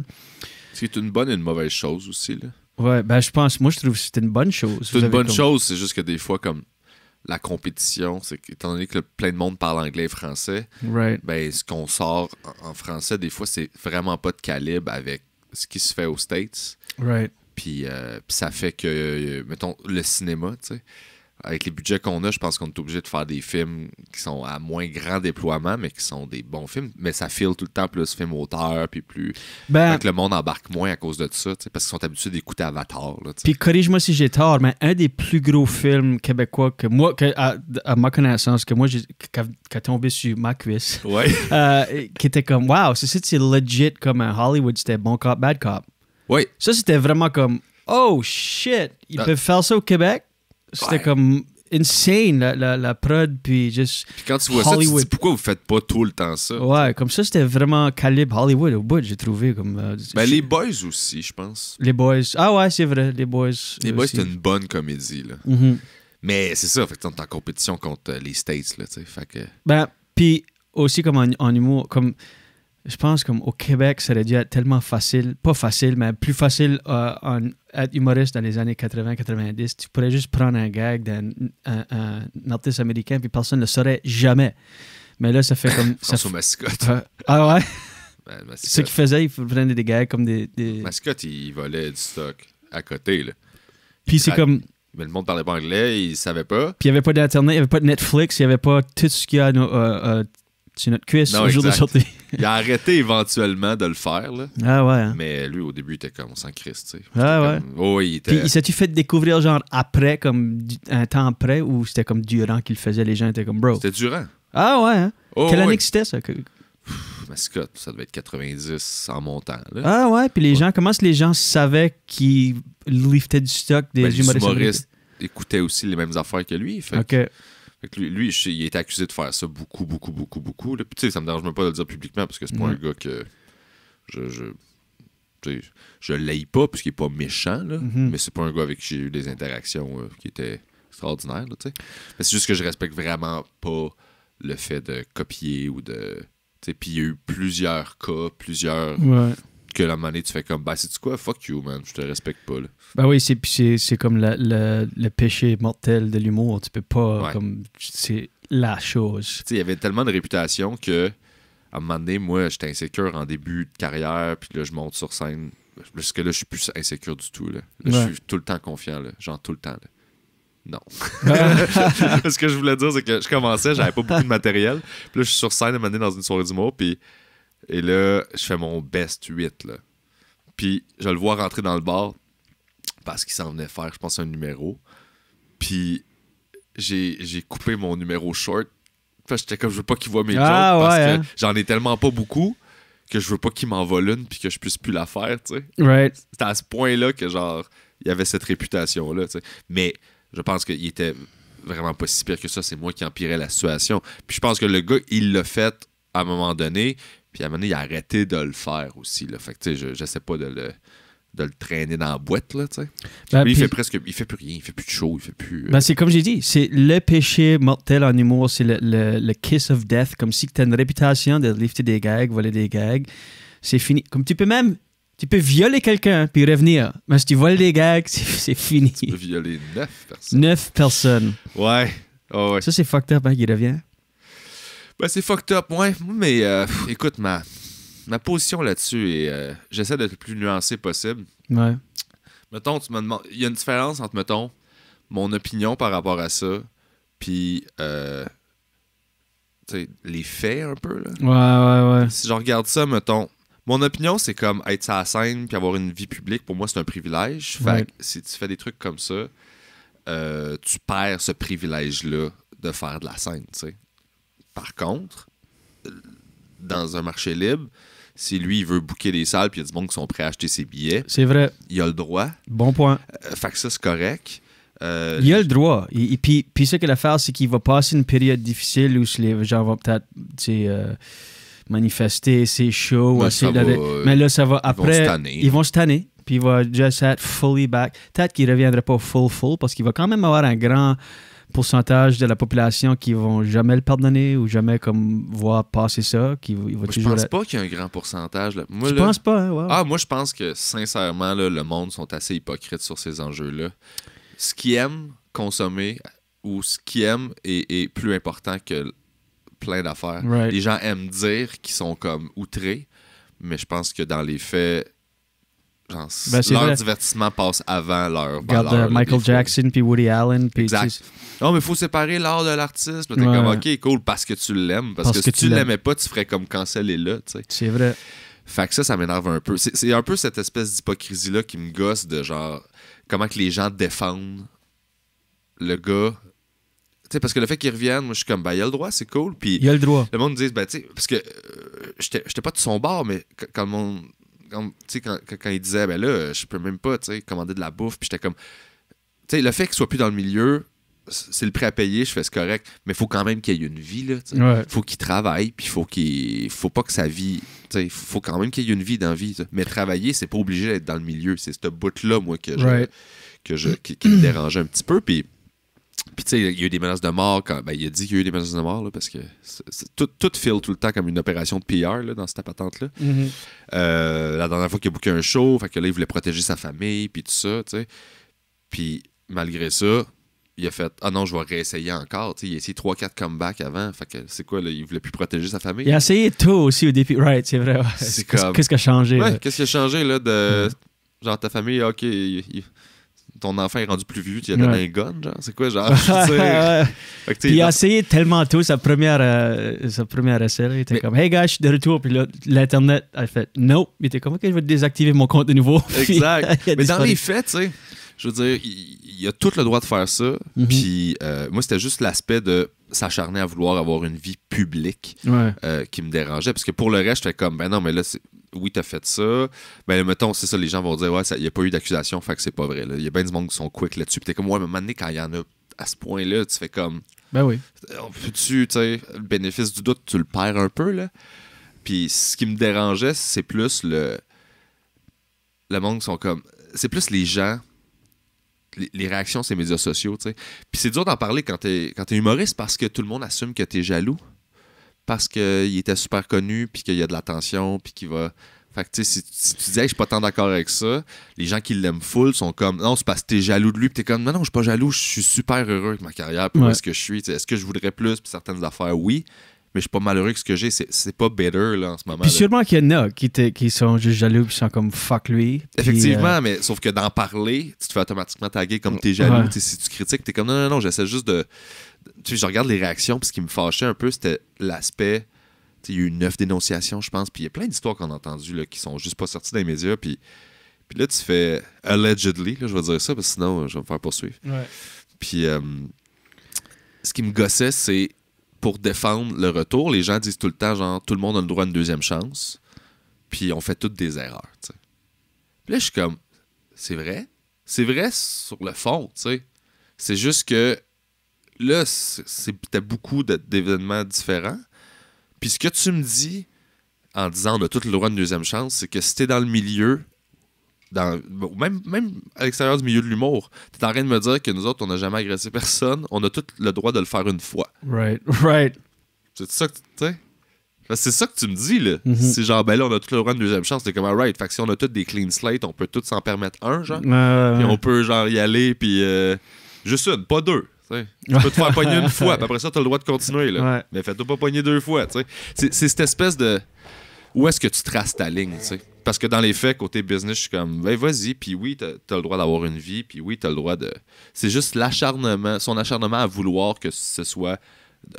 S3: C'est une bonne et une mauvaise chose aussi. Là.
S2: Ouais, je trouve que c'est une bonne chose.
S3: C'est une bonne chose, c'est juste que des fois, comme la compétition, c'est qu'étant donné que plein de monde parle anglais et français, ben, ce qu'on sort en français, des fois, c'est vraiment pas de calibre avec ce qui se fait aux States. Puis ça fait que, mettons, le cinéma, tu sais, avec les budgets qu'on a, je pense qu'on est obligé de faire des films qui sont à moins grand déploiement, mais qui sont des bons films. Mais ça file tout le temps plus film auteur, puis plus... Fait que le monde embarque moins à cause de ça, parce qu'ils sont habitués d'écouter Avatar.
S2: Puis corrige-moi si j'ai tort, mais un des plus gros films québécois que moi, à ma connaissance, que moi, qui a tombé sur ma cuisse, qui était comme, wow, c'est legit comme un Hollywood, c'était Bon Cop, Bad Cop.
S3: Oui.
S2: Ça, c'était vraiment comme, oh shit, ils peuvent faire ça au Québec? C'était comme insane, la prod, puis juste
S3: Puis quand tu vois Hollywood. Ça, tu te dis pourquoi vous faites pas tout le temps ça?
S2: Ouais, comme ça, c'était vraiment calibre Hollywood au bout, j'ai trouvé. Comme,
S3: les Boys aussi, je pense.
S2: Les Boys. Ah ouais, c'est vrai, les Boys.
S3: Les Boys, c'était une bonne comédie, là.
S2: Mm-hmm.
S3: Mais c'est ça, fait que t'es en compétition contre les States, là, tu sais, fait que...
S2: Puis aussi comme en humour, comme... Je pense comme au Québec, ça aurait dû être tellement facile, pas facile, mais plus facile être humoriste dans les années 80-90. Tu pourrais juste prendre un gag d'un artiste américain puis personne ne le saurait jamais. Mais là, ça fait comme...
S3: François Mascotte.
S2: Ah ouais?
S3: Mascotte.
S2: Ce qu'il faisait, il prenait des gags comme des...
S3: Mascotte, il volait du stock à côté, là.
S2: Puis c'est comme...
S3: Mais le monde parlait pas anglais, il savait pas.
S2: Puis il n'y avait pas d'Internet, il n'y avait pas de Netflix, il n'y avait pas tout ce qu'il y a sur notre cuisse au jour de sortie.
S3: Il a arrêté éventuellement de le faire, là.
S2: Ah ouais. Hein?
S3: Mais lui, au début, il était comme on s'en crisse, tu sais.
S2: Ah ouais.
S3: Oh, il était...
S2: Puis, s'est-tu fait découvrir, genre, après, comme un temps après, ou c'était comme durant qu'il le faisait, les gens étaient comme, bro?
S3: C'était durant.
S2: Ah ouais, hein? Quelle année que c'était, ça?
S3: Mascotte, ça devait être 90 en montant, là.
S2: Ah ouais, puis les gens, comment est-ce que les gens savaient qu'il liftait du stock des humoristes?
S3: Les humoristes écoutaient aussi les mêmes affaires que lui, fait que... Fait que lui, il a été accusé de faire ça beaucoup. Là. Puis, tu sais, ça me dérange même pas de le dire publiquement parce que c'est pas un gars que je l'haïs pas parce qu'il est pas méchant, là, mais c'est pas un gars avec qui j'ai eu des interactions qui étaient extraordinaires, là, tu sais. Mais c'est juste que je respecte vraiment pas le fait de copier ou de... Tu sais, puis il y a eu plusieurs cas, que la monnaie, tu fais comme, c'est-tu quoi? Fuck you, man, je te respecte pas, là.
S2: Oui, c'est comme le péché mortel de l'humour. Tu peux pas, comme... C'est la chose.
S3: Tu sais, il y avait tellement de réputation que, à un moment donné, moi, j'étais insécure en début de carrière, puis là, je monte sur scène. Jusque là, je suis plus insécure du tout. Là, je suis tout le temps confiant, là. Genre tout le temps. Là. Non. Ce que je voulais dire, c'est que je commençais, j'avais pas beaucoup de matériel. Puis là, je suis sur scène à un moment donné dans une soirée d'humour, et là, je fais mon best 8, là. Puis je le vois rentrer dans le bar parce qu'il s'en venait faire, je pense, un numéro. Puis j'ai coupé mon numéro short. Puis j'étais comme, je veux pas qu'il voit mes jokes parce que j'en ai tellement pas beaucoup que je veux pas qu'il m'en vole une puis que je puisse plus la faire, tu sais.
S2: Right.
S3: C'était à ce point-là que, genre, il y avait cette réputation-là, tu sais. Mais je pense qu'il était vraiment pas si pire que ça. C'est moi qui empirais la situation. Puis je pense que le gars, il l'a fait à un moment donné. Puis à un moment donné, il a arrêté de le faire aussi, là. Fait que, tu sais, je sais pas de le traîner dans la boîte, là, tu sais.
S2: Ben,
S3: il fait plus rien, il fait plus de show, il fait plus...
S2: Ben, c'est comme j'ai dit, c'est le péché mortel en humour, c'est le kiss of death, comme si tu as une réputation de lifter des gags, voler des gags, c'est fini. Comme tu peux violer quelqu'un puis revenir, mais si tu voles des gags, c'est fini.
S3: Tu peux violer 9 personnes.
S2: 9 personnes.
S3: Ouais. Oh, ouais.
S2: Ça, c'est fucked up, hein, qu'il revient.
S3: Ben, c'est fucked up, ouais. Mais, écoute, ma position là-dessus est... j'essaie d'être le plus nuancé possible.
S2: Ouais.
S3: Mettons, tu me demandes... Il y a une différence entre, mettons, mon opinion par rapport à ça, puis, tu sais, les faits, un peu, là.
S2: Ouais.
S3: Si je regarde ça, mettons... Mon opinion, c'est comme être sur la scène puis avoir une vie publique. Pour moi, c'est un privilège. Fait que si tu fais des trucs comme ça, tu perds ce privilège-là de faire de la scène, tu sais. Par contre, dans un marché libre, si lui, il veut booker des salles puis il y a du monde qui sont prêts à acheter ses billets,
S2: c'est vrai.
S3: Il a le droit.
S2: Bon point.
S3: Fait que ça, c'est correct.
S2: Il a le droit. Et puis ce qu'il a à faire, c'est qu'il va passer une période difficile où les gens vont peut-être manifester, c'est chaud. Mais là, ça va après. Ils vont se tanner. Puis il va just être fully back. Peut-être qu'il ne reviendra pas full parce qu'il va quand même avoir un grand pourcentage de la population qui vont jamais le pardonner ou jamais comme voir passer ça.
S3: Je pense pas qu'il y a un grand pourcentage. Là. Moi,
S2: je pense pas. Hein? Wow.
S3: Moi, je pense que sincèrement, là, le monde sont assez hypocrites sur ces enjeux-là. Ce qu'ils aiment consommer ou ce qu'ils aiment est plus important que plein d'affaires.
S2: Right.
S3: Les gens aiment dire qu'ils sont comme outrés, mais je pense que dans les faits, genre, leur divertissement passe avant leur valeur.
S2: Regarde Michael Jackson puis Woody Allen.
S3: Exact. Non, mais il faut séparer l'art de l'artiste. T'es comme, OK, cool, parce que tu l'aimes. Parce que si tu l'aimais pas, tu ferais comme canceller là. T'sais.
S2: C'est vrai.
S3: Fait que ça m'énerve un peu. C'est un peu cette espèce d'hypocrisie-là qui me gosse de genre, comment que les gens défendent le gars. T'sais, parce que le fait qu'il revienne, moi je suis comme, ben il a le droit, c'est cool. Puis
S2: il a le droit.
S3: Le monde me dit, ben tu sais, parce que j'étais pas de son bord, mais quand le monde. Quand il disait, ben là, je peux même pas commander de la bouffe, puis j'étais comme. Tu sais, le fait qu'il soit plus dans le milieu, c'est le prêt à payer, je fais c'est correct, mais il faut quand même qu'il y ait une vie, là.
S2: Ouais.
S3: Faut qu'il travaille, puis faut pas que sa vie. Il faut quand même qu'il y ait une vie dans la vie. T'sais. Mais travailler, c'est pas obligé d'être dans le milieu. C'est ce bout-là, moi, qui me dérangeait un petit peu, puis tu sais, il y a eu des menaces de mort. Il a dit qu'il y a eu des menaces de mort là, parce que tout file tout le temps comme une opération de PR là, dans cette patente-là.
S2: Mm-hmm.
S3: La dernière fois qu'il a booké un show, fait que là, il voulait protéger sa famille, puis tout ça, tu sais. Puis malgré ça, il a fait « Ah non, je vais réessayer encore. » Il a essayé 3-4 comebacks avant. Fait que c'est quoi, là? Il voulait plus protéger sa famille.
S2: Il a essayé tout aussi au début. Right, c'est vrai. Qu'est-ce qui a changé?
S3: Ouais, qu'est-ce qui a changé, là, de... Genre, ta famille, OK... Ton enfant est rendu plus vieux, tu lui as donné un gun, genre? C'est quoi, genre?
S2: Puis il a essayé tellement tôt sa première essai. Il était comme, hey gars, je suis de retour. Puis là, l'Internet a fait, no. Il était comme, OK, je vais désactiver mon compte de nouveau.
S3: Exact. Mais dans les faits, tu sais, je veux dire, il a tout le droit de faire ça. Mm-hmm. Puis moi, c'était juste l'aspect de s'acharner à vouloir avoir une vie publique qui me dérangeait. Parce que pour le reste, j'étais comme, ben non, mais là, oui, t'as fait ça. Ben, mettons, c'est ça, les gens vont dire, ouais, il n'y a pas eu d'accusation, fait que c'est pas vrai. Il y a bien du monde qui sont quick là-dessus. Puis t'es comme, ouais, mais à un moment donné, quand il y en a à ce point-là, tu fais comme.
S2: Ben oui.
S3: Tu sais, le bénéfice du doute, tu le perds un peu, là. Puis ce qui me dérangeait, c'est plus le monde qui sont comme. C'est plus les gens. Les réactions sur les médias sociaux, tu sais. Puis c'est dur d'en parler quand t'es humoriste parce que tout le monde assume que t'es jaloux. Parce qu'il était super connu, puis qu'il y a de l'attention, puis qu'il va Fait que, tu sais, si tu dis, hey, je suis pas tant d'accord avec ça, les gens qui l'aiment full sont comme, non, c'est parce que t'es jaloux de lui, pis t'es comme, non, je suis pas jaloux, je suis super heureux avec ma carrière, puis où est-ce que je suis, est-ce que je voudrais plus, puis certaines affaires, oui, mais je suis pas malheureux avec ce que j'ai, c'est pas better, là, en ce moment.
S2: Puis sûrement qu'il y en a qui sont juste jaloux, puis sont comme fuck lui.
S3: Effectivement, mais sauf que d'en parler, tu te fais automatiquement taguer comme t'es jaloux.
S2: Ouais.
S3: Si tu critiques, t'es comme non, j'essaie juste de. Tu sais, je regarde les réactions, puis ce qui me fâchait un peu, c'était l'aspect. Il y a eu 9 dénonciations, je pense, puis il y a plein d'histoires qu'on a entendues là, qui sont juste pas sorties dans les médias, puis là, tu fais allegedly, là, je vais dire ça, parce que sinon, je vais me faire poursuivre.
S2: Ouais.
S3: Puis ce qui me gossait, c'est pour défendre le retour, les gens disent tout le temps, genre, tout le monde a le droit à une deuxième chance, puis on fait toutes des erreurs, tu sais. Puis là, je suis comme, c'est vrai sur le fond, tu sais. C'est juste que là, t'as beaucoup d'événements différents. Puis ce que tu me dis en disant on a tout le droit à une deuxième chance, c'est que si t'es dans le milieu, même à l'extérieur du milieu de l'humour, t'es en train de me dire que nous autres, on n'a jamais agressé personne, on a tout le droit de le faire une fois.
S2: Right.
S3: C'est ça que tu sais? C'est ça que tu me dis, là. C'est genre, ben là, on a tout le droit à une deuxième chance. T'es comme, alright. Fait que si on a tous des clean slates, on peut tous s'en permettre un, genre. Puis on peut, genre, y aller, puis juste une, pas deux. T'sais. Tu peux te faire pogner une fois, puis après ça, t'as le droit de continuer, là.
S2: Ouais.
S3: Mais fais-toi pas pogner 2 fois, tu sais. C'est cette espèce de... Où est-ce que tu traces ta ligne, tu sais? Parce que dans les faits, côté business, je suis comme, ben vas-y, puis oui, t'as le droit d'avoir une vie, puis oui, t'as le droit de... C'est juste l'acharnement, son acharnement à vouloir que ce soit...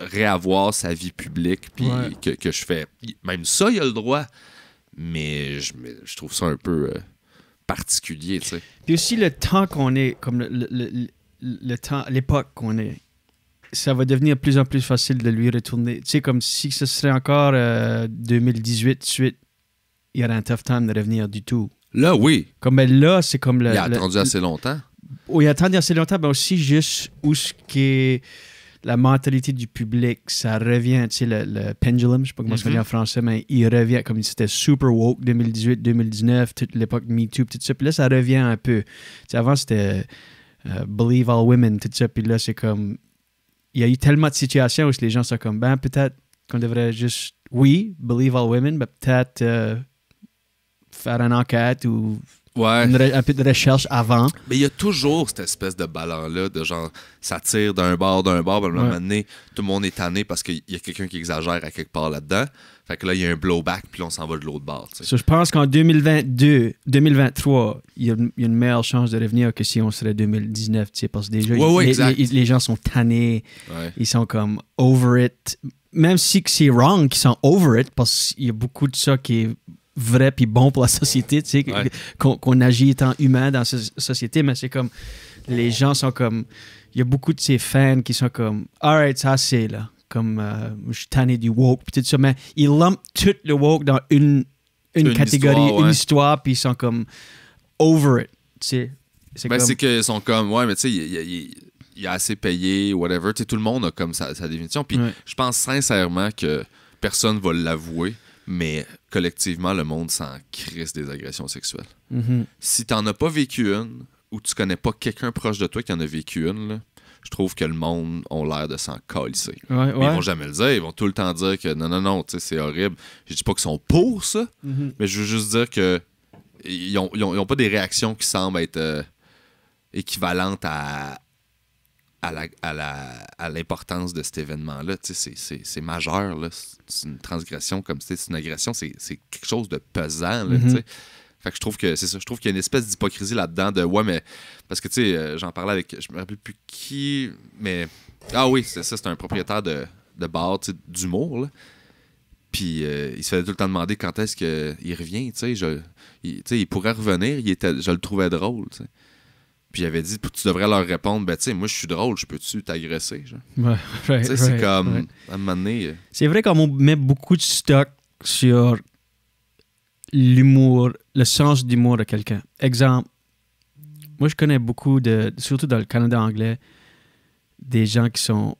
S3: réavoir sa vie publique, puis que je fais... Même ça, il a le droit, mais je trouve ça un peu particulier, tu sais.
S2: Puis aussi, le temps qu'on est, comme le temps, l'époque qu'on est, ça va devenir de plus en plus facile de lui retourner. Tu sais, comme si ce serait encore 2018, suite, il y aurait un tough time de revenir du tout.
S3: Là, oui.
S2: Comme ben là, c'est comme le...
S3: Il a attendu assez longtemps.
S2: Oui, il a attendu assez longtemps, mais aussi juste où ce qui est la mentalité du public, ça revient, tu sais, le pendulum, je sais pas comment ça dit en français, mais il revient, comme c'était super woke 2018, 2019, toute l'époque MeToo, tout ça, puis là, ça revient un peu. Tu sais, avant, c'était Believe All Women, tout ça, puis là, c'est comme... Il y a eu tellement de situations où les gens sont comme, ben, peut-être qu'on devrait juste, oui, Believe All Women, mais peut-être faire une enquête ou...
S3: Ouais.
S2: Un peu de recherche avant.
S3: Mais il y a toujours cette espèce de ballon-là, de genre, ça tire d'un bord, puis à un moment donné, tout le monde est tanné parce qu'il y a quelqu'un qui exagère à quelque part là-dedans. Fait que là, il y a un blowback, puis là, on s'en va de l'autre bord.
S2: So, je pense qu'en 2023, il y a une meilleure chance de revenir que si on serait 2019, tu sais, parce que déjà, les gens sont tannés, ils sont comme over it. Même si c'est wrong qu'ils sont over it, parce qu'il y a beaucoup de ça qui est vrai puis bon pour la société, tu sais, qu'on agit étant humain dans cette société, mais c'est comme, les gens sont comme, il y a beaucoup de ces fans qui sont comme, alright, ça c'est là, comme, je suis tanné du woke, puis tout ça, mais ils lumpent tout le woke dans une catégorie, histoire, une histoire, puis ils sont comme, over it, tu sais.
S3: C'est qu'ils sont comme, ouais, mais tu sais, il a assez payé, whatever, tu sais, tout le monde a comme sa définition, puis je pense sincèrement que personne va l'avouer, mais collectivement, le monde s'en crisse des agressions sexuelles. Si t'en as pas vécu une, ou tu connais pas quelqu'un proche de toi qui en a vécu une, là, je trouve que le monde a l'air de s'en calisser. Ils vont jamais le dire, ils vont tout le temps dire que non, tu sais, c'est horrible. Je dis pas qu'ils sont pour ça, mais je veux juste dire que ils ont pas des réactions qui semblent être équivalentes à l'importance de cet événement-là. C'est majeur, là. C'est une transgression, comme c'est une agression, c'est quelque chose de pesant, là, tu sais. Fait que je trouve que c'est ça. Je trouve qu'il y a une espèce d'hypocrisie là-dedans de ouais, mais parce que tu sais, j'en parlais avec, je me rappelle plus qui, mais ah oui, c'est ça, c'est un propriétaire de bar, tu sais, d'humour, là. Puis il se faisait tout le temps demander quand est-ce qu'il revient, tu sais, il pourrait revenir, je le trouvais drôle, tu sais. Puis j'avais dit, tu devrais leur répondre, ben tu sais, moi je suis drôle, je peux-tu t'agresser, genre? C'est comme, à un moment donné...
S2: C'est vrai qu'on met beaucoup de stock sur l'humour, le sens d'humour de quelqu'un. Exemple, moi je connais beaucoup surtout dans le Canada anglais, des gens qui sont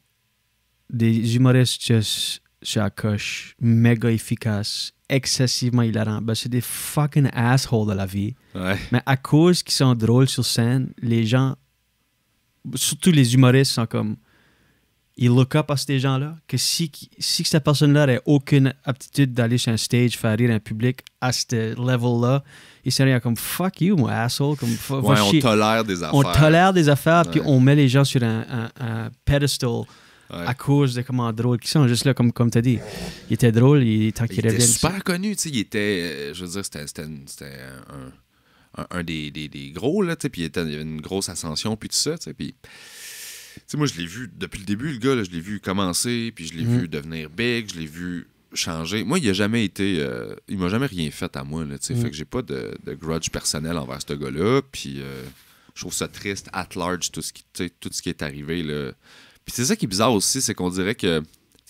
S2: des humoristes juste sur la coche, méga efficaces, excessivement hilarants. Ben, c'est des fucking assholes de la vie.
S3: Ouais.
S2: Mais à cause qu'ils sont drôles sur scène, les gens, surtout les humoristes, sont comme... il look up à ces gens-là, que si cette personne-là n'a aucune aptitude d'aller sur un stage, faire rire un public à ce level-là, il serait comme fuck you, mon asshole. Comme,
S3: ouais, on tolère des affaires.
S2: On tolère des affaires,
S3: Ouais.
S2: puis on met les gens sur un pedestal à cause de comment drôles qu'ils sont. Juste là, comme tu as dit, il était drôle, tant qu'il
S3: Il était
S2: revienne.
S3: super connu, tu sais, il était, je veux dire, c'était un des gros, là, tu sais, puis il y avait une grosse ascension, puis tout ça, tu sais, puis... Tu sais, moi, je l'ai vu depuis le début, le gars, là, je l'ai vu commencer, puis je l'ai vu devenir big, je l'ai vu changer. Moi, il a jamais été... il m'a jamais rien fait à moi, là, tu sais, fait que j'ai pas de grudge personnel envers ce gars-là, puis je trouve ça triste, at large, tout ce qui est arrivé, là. Puis c'est ça qui est bizarre aussi, c'est qu'on dirait que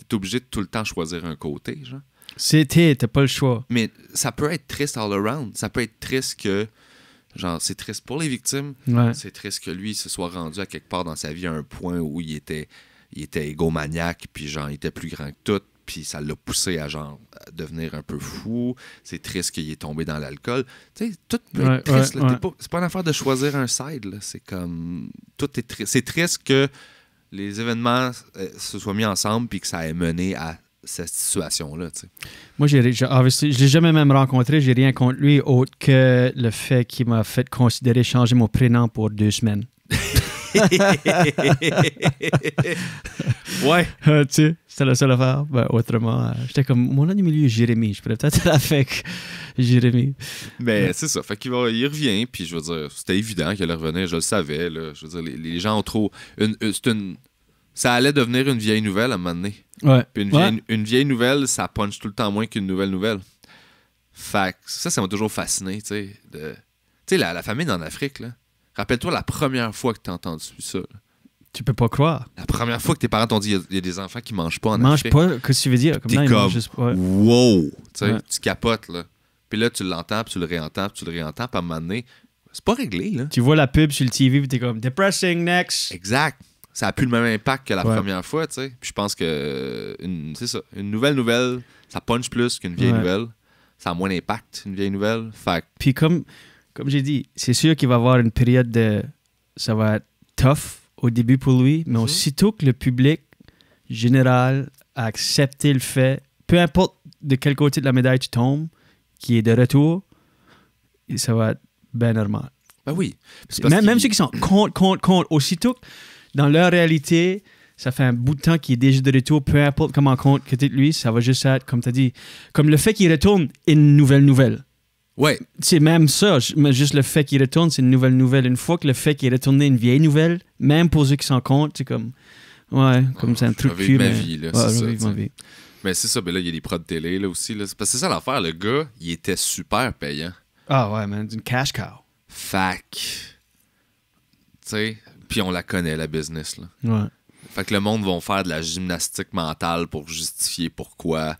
S3: t'es obligé de tout le temps choisir un côté, genre.
S2: T'as pas le choix.
S3: Mais ça peut être triste all around. Ça peut être triste que... Genre, c'est triste pour les victimes.
S2: Ouais.
S3: C'est triste que lui se soit rendu à quelque part dans sa vie à un point où il était égomaniaque, puis genre, il était plus grand que tout, puis ça l'a poussé à genre à devenir un peu fou. C'est triste qu'il est tombé dans l'alcool. Tu sais, tout peut être triste. Là. C'est pas une affaire de choisir un side. Là. C'est comme... Tout est triste. C'est triste que les événements se soient mis ensemble puis que ça ait mené à cette situation-là, tu sais.
S2: Moi, je l'ai jamais même rencontré, j'ai rien contre lui, autre que le fait qu'il m'a fait considérer changer mon prénom pour 2 semaines.
S3: Ouais.
S2: Tu sais, c'était la seule affaire. Ben, autrement, j'étais comme, mon nom du milieu est Jérémy. Je pourrais peut-être être avec Jérémy.
S3: Mais c'est ça. Fait qu'il il revient, puis je veux dire, c'était évident qu'il allait revenir, je le savais, là. Je veux dire, les gens ont trop... Ça allait devenir une vieille nouvelle à un moment donné.
S2: Ouais.
S3: Puis une vieille nouvelle, ça punch tout le temps moins qu'une nouvelle. Fait que ça m'a toujours fasciné, tu sais. Tu sais, la famine en Afrique, là. Rappelle-toi la première fois que t'as entendu ça. Là.
S2: Tu peux pas croire.
S3: La première fois que tes parents t'ont dit il y a des enfants qui mangent pas en
S2: Mange
S3: Afrique.
S2: pas, qu'est-ce que tu veux dire?
S3: T'es
S2: là, ils
S3: comme,
S2: mangent juste pas.
S3: wow! Tu sais,
S2: Ouais.
S3: tu capotes, là. Puis là, tu l'entends, puis tu le réentends, puis tu le réentends, puis à un moment donné, c'est pas réglé, là.
S2: Tu vois la pub sur le TV, puis t'es comme, depressing, next.
S3: Exact. Ça a plus le même impact que la
S2: Ouais.
S3: première fois, tu sais. Puis je pense que, c'est ça, une nouvelle, ça punch plus qu'une vieille
S2: Ouais.
S3: nouvelle. Ça a moins d'impact, une vieille nouvelle. Fait que,
S2: Puis comme j'ai dit, c'est sûr qu'il va y avoir une période de... Ça va être tough au début pour lui, mais aussitôt que le public général a accepté le fait, peu importe de quel côté de la médaille tu tombes, qui est de retour, ça va être bien normal.
S3: ben oui. C'est parce
S2: Même
S3: qu'il-
S2: ceux qui sont contre, aussitôt que dans leur réalité, ça fait un bout de temps qu'il est déjà de retour, peu importe comment compte que t'es de lui, ça va juste être, comme tu as dit, comme le fait qu'il retourne, une nouvelle.
S3: Ouais.
S2: C'est même ça, mais juste le fait qu'il retourne, c'est une nouvelle. Une fois que le fait qu'il est retourné une vieille nouvelle, même pour ceux qui s'en comptent, c'est comme, ouais, comme c'est un truc
S3: je vais vivre
S2: cul.
S3: ma
S2: mais-
S3: vie, là,
S2: ouais,
S3: c'est
S2: je
S3: ça,
S2: vais vivre ma
S3: tu sais.
S2: vie.
S3: Mais c'est ça, ben là, il y a des prods de télé, là, aussi, là. Parce que c'est ça l'affaire, le gars, il était super payant.
S2: Ah ouais, man, c'est une cash cow.
S3: Fac. Tu sais, puis on la connaît, la business, là.
S2: Ouais.
S3: Fait que le monde va faire de la gymnastique mentale pour justifier pourquoi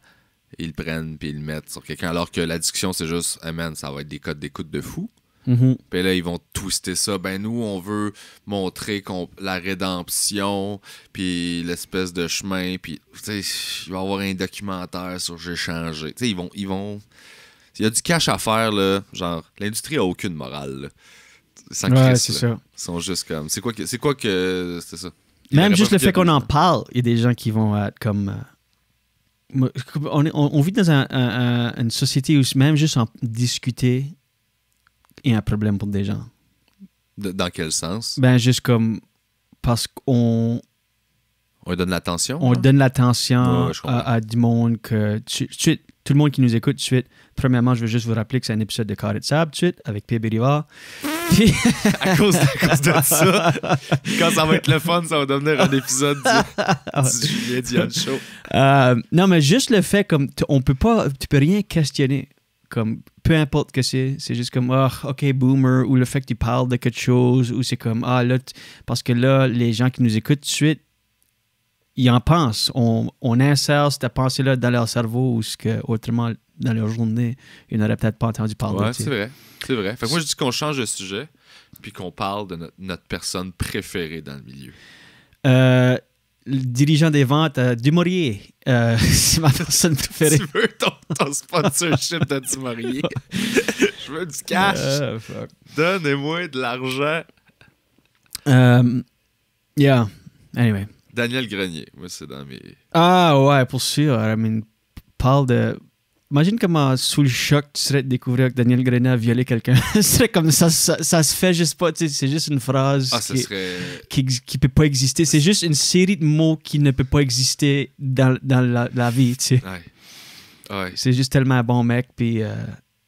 S3: ils le prennent puis ils le mettent sur quelqu'un. Alors que la discussion, c'est juste, hey man, ça va être des codes d'écoute de fou.
S2: Mhm.
S3: Puis là, ils vont twister ça. Ben, nous, on veut montrer la rédemption, puis l'espèce de chemin, puis, tu sais, il va y avoir un documentaire sur J'ai changé. Tu sais, ils vont... Il y a du cash à faire, là. Genre, l'industrie a aucune morale, là. Sans
S2: Ouais,
S3: Christ,
S2: c'est
S3: là.
S2: ça.
S3: Ils sont juste comme... C'est quoi que... C'est ça.
S2: Même
S3: Il
S2: juste
S3: aurait
S2: le
S3: pas
S2: fait qu'on en
S3: ça.
S2: parle, il y a des gens qui vont être comme... on vit dans une société où même juste en discuter est un problème pour des gens.
S3: Dans quel sens?
S2: Ben juste comme... Parce qu'on
S3: On lui donne l'attention?
S2: on
S3: là?
S2: donne l'attention
S3: Ouais, je comprends.
S2: à du monde que... tout le monde qui nous écoute tout de suite, premièrement, je veux juste vous rappeler que c'est un épisode de Carré de Sable tout de suite, avec P. Rivard. Puis...
S3: à cause de ça. Quand ça va être le fun, ça va devenir un épisode du Julien Dion Show.
S2: non, mais juste le fait comme tu peux rien questionner. Comme peu importe que c'est juste comme ok boomer, ou le fait que tu parles de quelque chose, ou c'est comme là parce que là les gens qui nous écoutent tout de suite ils en pensent, on insère cette pensée là dans leur cerveau, ou ce que autrement dans leur journée ils n'auraient peut-être pas entendu parler.
S3: Ouais,
S2: tu sais.
S3: c'est vrai. C'est vrai. Fait que moi, je dis qu'on change de sujet, puis qu'on parle de notre personne préférée dans le milieu.
S2: Le dirigeant des ventes Dumouriez, c'est ma personne préférée.
S3: Tu veux ton sponsorship de Dumouriez? Je veux du cash.
S2: Fuck.
S3: Donnez-moi de l'argent.
S2: Yeah. Anyway.
S3: Daniel Grenier. Moi, c'est dans mes...
S2: Ah ouais, pour sûr. I mean, parle de... Imagine comment, sous le choc, tu serais de découvrir que Daniel Grenier a violé quelqu'un. Ce serait comme ça se fait juste pas, tu sais, c'est juste une phrase
S3: Ah, ça serait...
S2: qui peut pas exister. C'est juste une série de mots qui ne peut pas exister dans la vie, tu sais.
S3: Ouais.
S2: C'est juste tellement un bon mec, puis...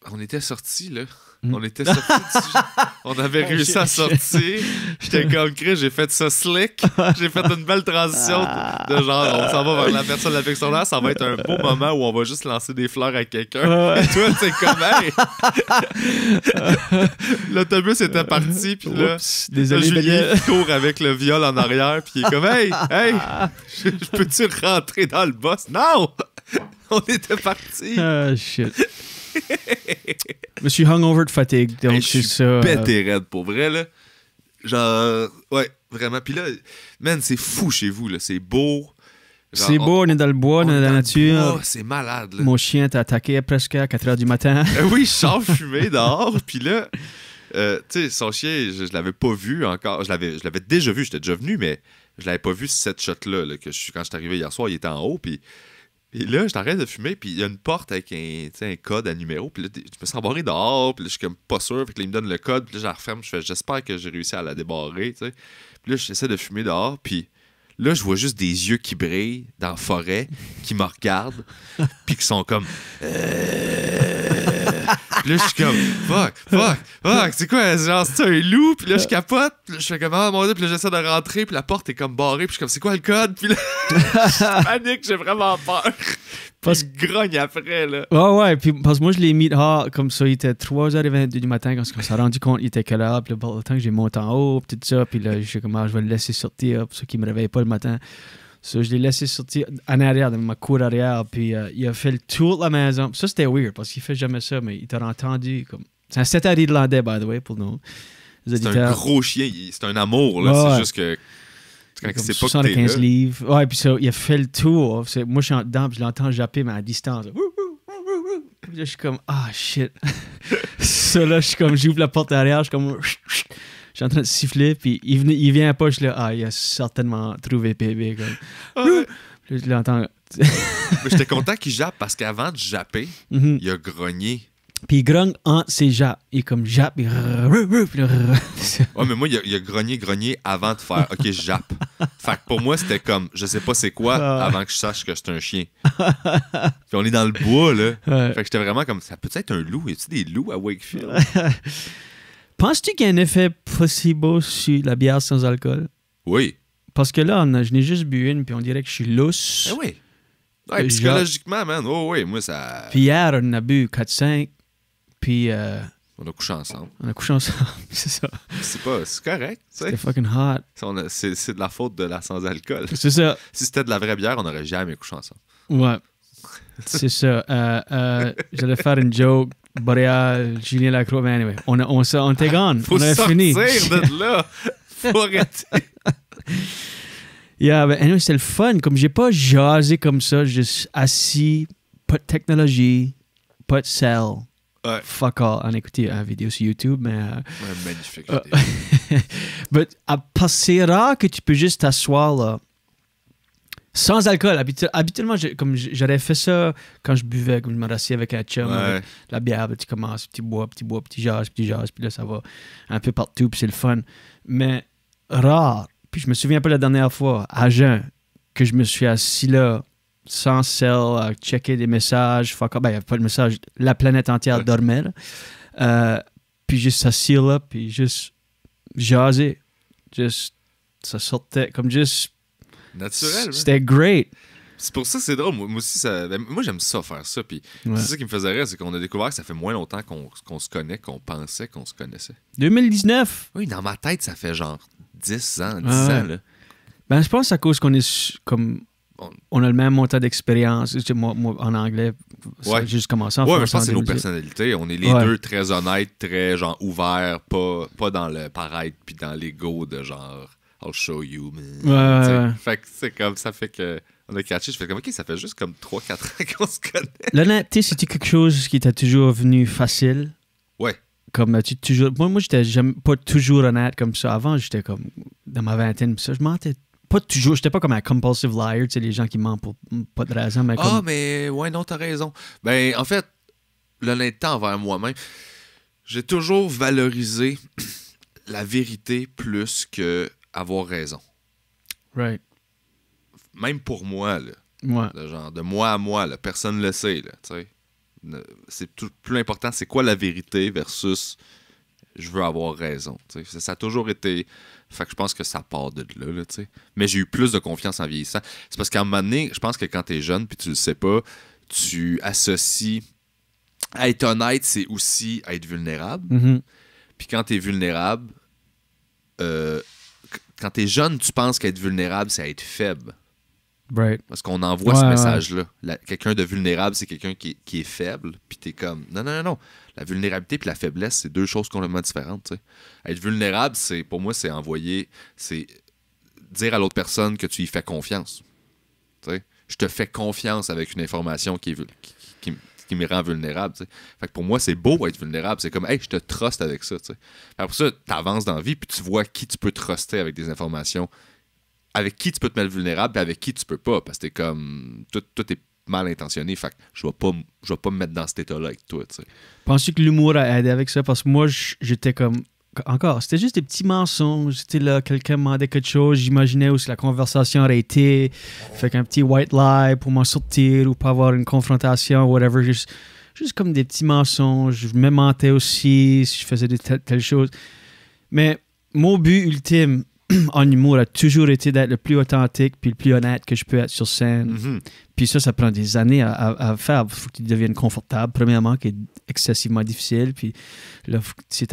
S3: On était sortis, là.
S2: Mm.
S3: On était sortis on avait réussi à sortir. J'étais comme Chris, j'ai fait ça slick. J'ai fait une belle transition de genre, on s'en va vers la personne de l'affection là. Ça va être un beau moment où on va juste lancer des fleurs à quelqu'un. Et toi, c'est comme, hey! L'autobus était parti, puis là,
S2: désolé,
S3: Julien court avec le viol en arrière, puis il est comme, hey, je peux-tu rentrer dans le boss? Non! On était partis.
S2: Ah, shit. Je me suis hungover de fatigue, donc c'est ça.
S3: Bête et raide, pour vrai, là. Genre, ouais, vraiment. Puis là, man, c'est fou chez vous, là. C'est beau. Genre,
S2: c'est beau, on est dans le bois, dans la nature.
S3: Bois, c'est malade, là.
S2: Mon chien t'a attaqué presque à 4h du matin.
S3: Oui, je sors fumer dehors, puis là, tu sais, son chien, je l'avais pas vu encore. Je l'avais déjà vu, j'étais déjà venu, mais je l'avais pas vu cette shot-là, là, quand je suis arrivé hier soir, il était en haut, puis là, je t'arrête de fumer, puis il y a une porte avec un code à numéro, puis là, je me suis embarré dehors, puis là, je suis comme pas sûr, puis là, il me donne le code, puis là, je la referme, je fais, j'espère que j'ai réussi à la débarrer, tu sais. Puis là, j'essaie de fumer dehors, puis là, je vois juste des yeux qui brillent dans la forêt, qui me regardent, puis qui sont comme... Puis là, je suis comme, fuck, c'est quoi, genre, c'est un loup? Puis là, je capote, puis là, je fais comme, ah, mon Dieu, puis là, j'essaie de rentrer, puis la porte est comme barrée, puis je suis comme, c'est quoi le code? Puis là, je panique, j'ai vraiment peur. Parce que grogne après, là.
S2: Ouais, puis parce que moi, je l'ai mis dehors, comme ça, il était 3h22 du matin, quand on s'est rendu compte, il était quelle heure, puis là, le temps que j'ai monté en haut, puis tout ça, puis là, je suis comme, je vais le laisser sortir, pour ceux qui me réveillent pas le matin. So, je l'ai laissé sortir en arrière, dans ma cour arrière, puis il a fait le tour de la maison. Ça, c'était weird, parce qu'il fait jamais ça, mais il t'a entendu. Comme... C'est un setter irlandais, by the way, pour nous.
S3: C'est un gros chien, c'est un amour, là.
S2: Ouais.
S3: C'est juste que quand c'est pas
S2: 75
S3: que t'es
S2: livres. Ouais, puis ça, il a fait le tour. Moi, je suis en dedans, puis je l'entends japper, mais à distance. Puis là, je suis comme, shit. Ça, là, je suis comme, j'ouvre la porte arrière, je suis comme... Je suis en train de siffler, puis il vient pas, je suis là, il a certainement trouvé PB. Comme. Puis je l'entends.
S3: Mais j'étais content qu'il jappe parce qu'avant de japper, il a grogné.
S2: Puis il grogne entre ses jappes. Il est comme jappe, puis
S3: ouais, mais moi, il a grogné avant de faire OK, je jappe. Fait que pour moi, c'était comme, je sais pas c'est quoi avant que je sache que c'est un chien. Puis on est dans le bois, là.
S2: Ouais.
S3: Fait que j'étais vraiment comme, ça peut être un loup. Y a-tu des loups à Wakefield?
S2: Penses-tu qu'il y a un effet placebo sur la bière sans alcool?
S3: Oui.
S2: Parce que là, je n'ai juste bu une, puis on dirait que je suis lousse.
S3: Ah oui. Ouais, psychologiquement, man. Oh, oui, moi, ça...
S2: Puis hier, on a bu 4-5, puis...
S3: on a couché ensemble.
S2: C'est ça.
S3: C'est correct, tu sais.
S2: C'était fucking hot.
S3: C'est de la faute de la sans-alcool.
S2: C'est ça.
S3: Si c'était de la vraie bière, on n'aurait jamais couché ensemble.
S2: Ouais. C'est ça. J'allais faire une joke. Boréal, Julien Lacroix, mais anyway, on était gone.
S3: Faut
S2: on avait
S3: sortir
S2: fini.
S3: de là. Faut arrêter.
S2: Yeah, but anyway, c'était le fun. Comme j'ai pas jasé comme ça, juste assis, pas de technologie, pas de sel.
S3: Ouais.
S2: Fuck all. On a écouté une vidéo sur YouTube, mais...
S3: Ouais, magnifique.
S2: But c'est rare que tu peux juste t'asseoir là. Sans alcool. Habituellement, j'aurais fait ça quand je buvais, comme je me rassais avec un chum, avec la bière, tu commences, petit bois, petit jazz, puis là, ça va un peu partout, puis c'est le fun. Mais rare. Puis je me souviens pas la dernière fois, à jeun, que je me suis assis là, sans sel, à checker des messages, il n'y avait pas de message, la planète entière dormait, là. Puis juste assis là, puis juste jaser. Juste, ça sortait, comme juste...
S3: Naturel.
S2: C'était great.
S3: C'est pour ça que c'est drôle. Moi aussi, moi j'aime ça, faire ça. Puis c'est ça qui me faisait rire, c'est qu'on a découvert que ça fait moins longtemps qu'on se connaît, qu'on pensait qu'on se connaissait.
S2: 2019.
S3: Oui, dans ma tête, ça fait genre 10 ans, 10 ans. Là.
S2: Ben, je pense que c'est à cause qu'on est comme... On a le même montant d'expérience. Moi, en anglais, ça a juste commencé en
S3: français.
S2: Ouais,
S3: je pense que c'est nos personnalités. On est les deux très honnêtes, très genre ouverts, pas dans le paraître puis dans l'ego de genre I'll show you, man. Fait que c'est comme ça fait que on a catché. Je fais comme OK, ça fait juste comme 3-4 ans qu'on se connaît.
S2: L'honnêteté, c'était quelque chose qui t'a toujours venu facile.
S3: Ouais.
S2: Comme tu toujours. Moi, j'étais pas toujours honnête comme ça. Avant, j'étais comme dans ma vingtaine, ça, je mentais pas toujours, j'étais pas comme un compulsive liar, tu sais, les gens qui mentent pour pas de raison, mais comme...
S3: mais ouais, non, t'as raison. Ben, en fait, l'honnêteté envers moi-même, j'ai toujours valorisé la vérité plus que avoir raison.
S2: Right.
S3: Même pour moi, là.
S2: Ouais.
S3: Le genre de moi à moi, là, personne ne le sait, là, tu sais. C'est plus important, c'est quoi la vérité versus je veux avoir raison. T'sais. Ça a toujours été. Fait que je pense que ça part de là, tu sais. Mais j'ai eu plus de confiance en vieillissant. C'est parce qu'à un moment donné, je pense que quand t'es jeune puis tu le sais pas, tu associes. Être honnête, c'est aussi être vulnérable.
S2: Mm-hmm.
S3: Puis quand t'es vulnérable, quand t'es jeune, tu penses qu'être vulnérable, c'est être faible.
S2: Right.
S3: Parce qu'on envoie ce message-là. Quelqu'un de vulnérable, c'est quelqu'un qui est faible. Puis t'es comme, non. La vulnérabilité et la faiblesse, c'est deux choses complètement différentes. T'sais. Être vulnérable, pour moi, c'est dire à l'autre personne que tu y fais confiance. T'sais. Je te fais confiance avec une information qui me rend vulnérable. T'sais. Fait que pour moi, c'est beau être vulnérable. C'est comme, hey, je te truste avec ça. T'sais. Après ça, t'avances dans la vie puis tu vois qui tu peux truster avec des informations. Avec qui tu peux te mettre vulnérable et avec qui tu peux pas. Parce que t'es comme. Tout est mal intentionné. Fait que je vais pas me mettre dans cet état-là avec toi. T'sais.
S2: Penses-tu que l'humour a aidé avec ça? Parce que moi, j'étais comme. Encore, c'était juste des petits mensonges. C'était là, quelqu'un me demandait quelque chose. J'imaginais où la conversation aurait été. Fait qu'un petit white lie pour m'en sortir ou pas avoir une confrontation, whatever. Juste comme des petits mensonges. Je me mentais aussi si je faisais telle chose. Mais mon but ultime en humour a toujours été d'être le plus authentique puis le plus honnête que je peux être sur scène.
S3: Mm-hmm.
S2: Puis ça prend des années à faire. Il faut que tu deviennes confortable, premièrement, qui est excessivement difficile. Puis là, tu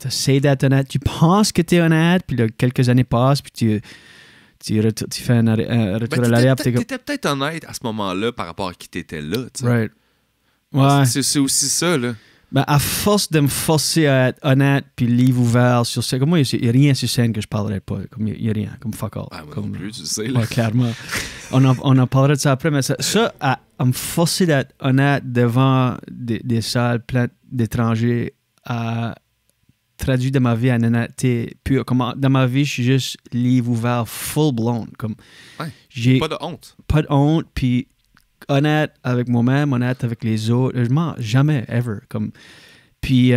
S2: essaies d'être honnête. Tu penses que tu es honnête, puis là, quelques années passent, puis tu fais un retour à l'arrière.
S3: T'étais peut-être honnête à ce moment-là par rapport à qui t'étais là. T'sais.
S2: Right. Ouais.
S3: C'est aussi ça, là.
S2: Ben, à force de me forcer à être honnête, puis livre ouvert sur scène, comme moi, il n'y a rien sur scène que je parlerais pas. Comme il n'y a rien, comme fuck all.
S3: Ah, moi
S2: comme,
S3: non plus, tu sais. Là.
S2: Ouais, clairement. On en parlera de ça après, mais ça à me forcer d'être honnête devant des salles pleines d'étrangers, à traduire de ma vie en honnêteté pure. Comme dans ma vie, je suis juste livre ouvert, full blown. Comme,
S3: ouais,
S2: j'ai
S3: pas de honte.
S2: Pas de honte, puis honnête avec moi-même, honnête avec les autres. Je mens jamais, ever. Comme, puis,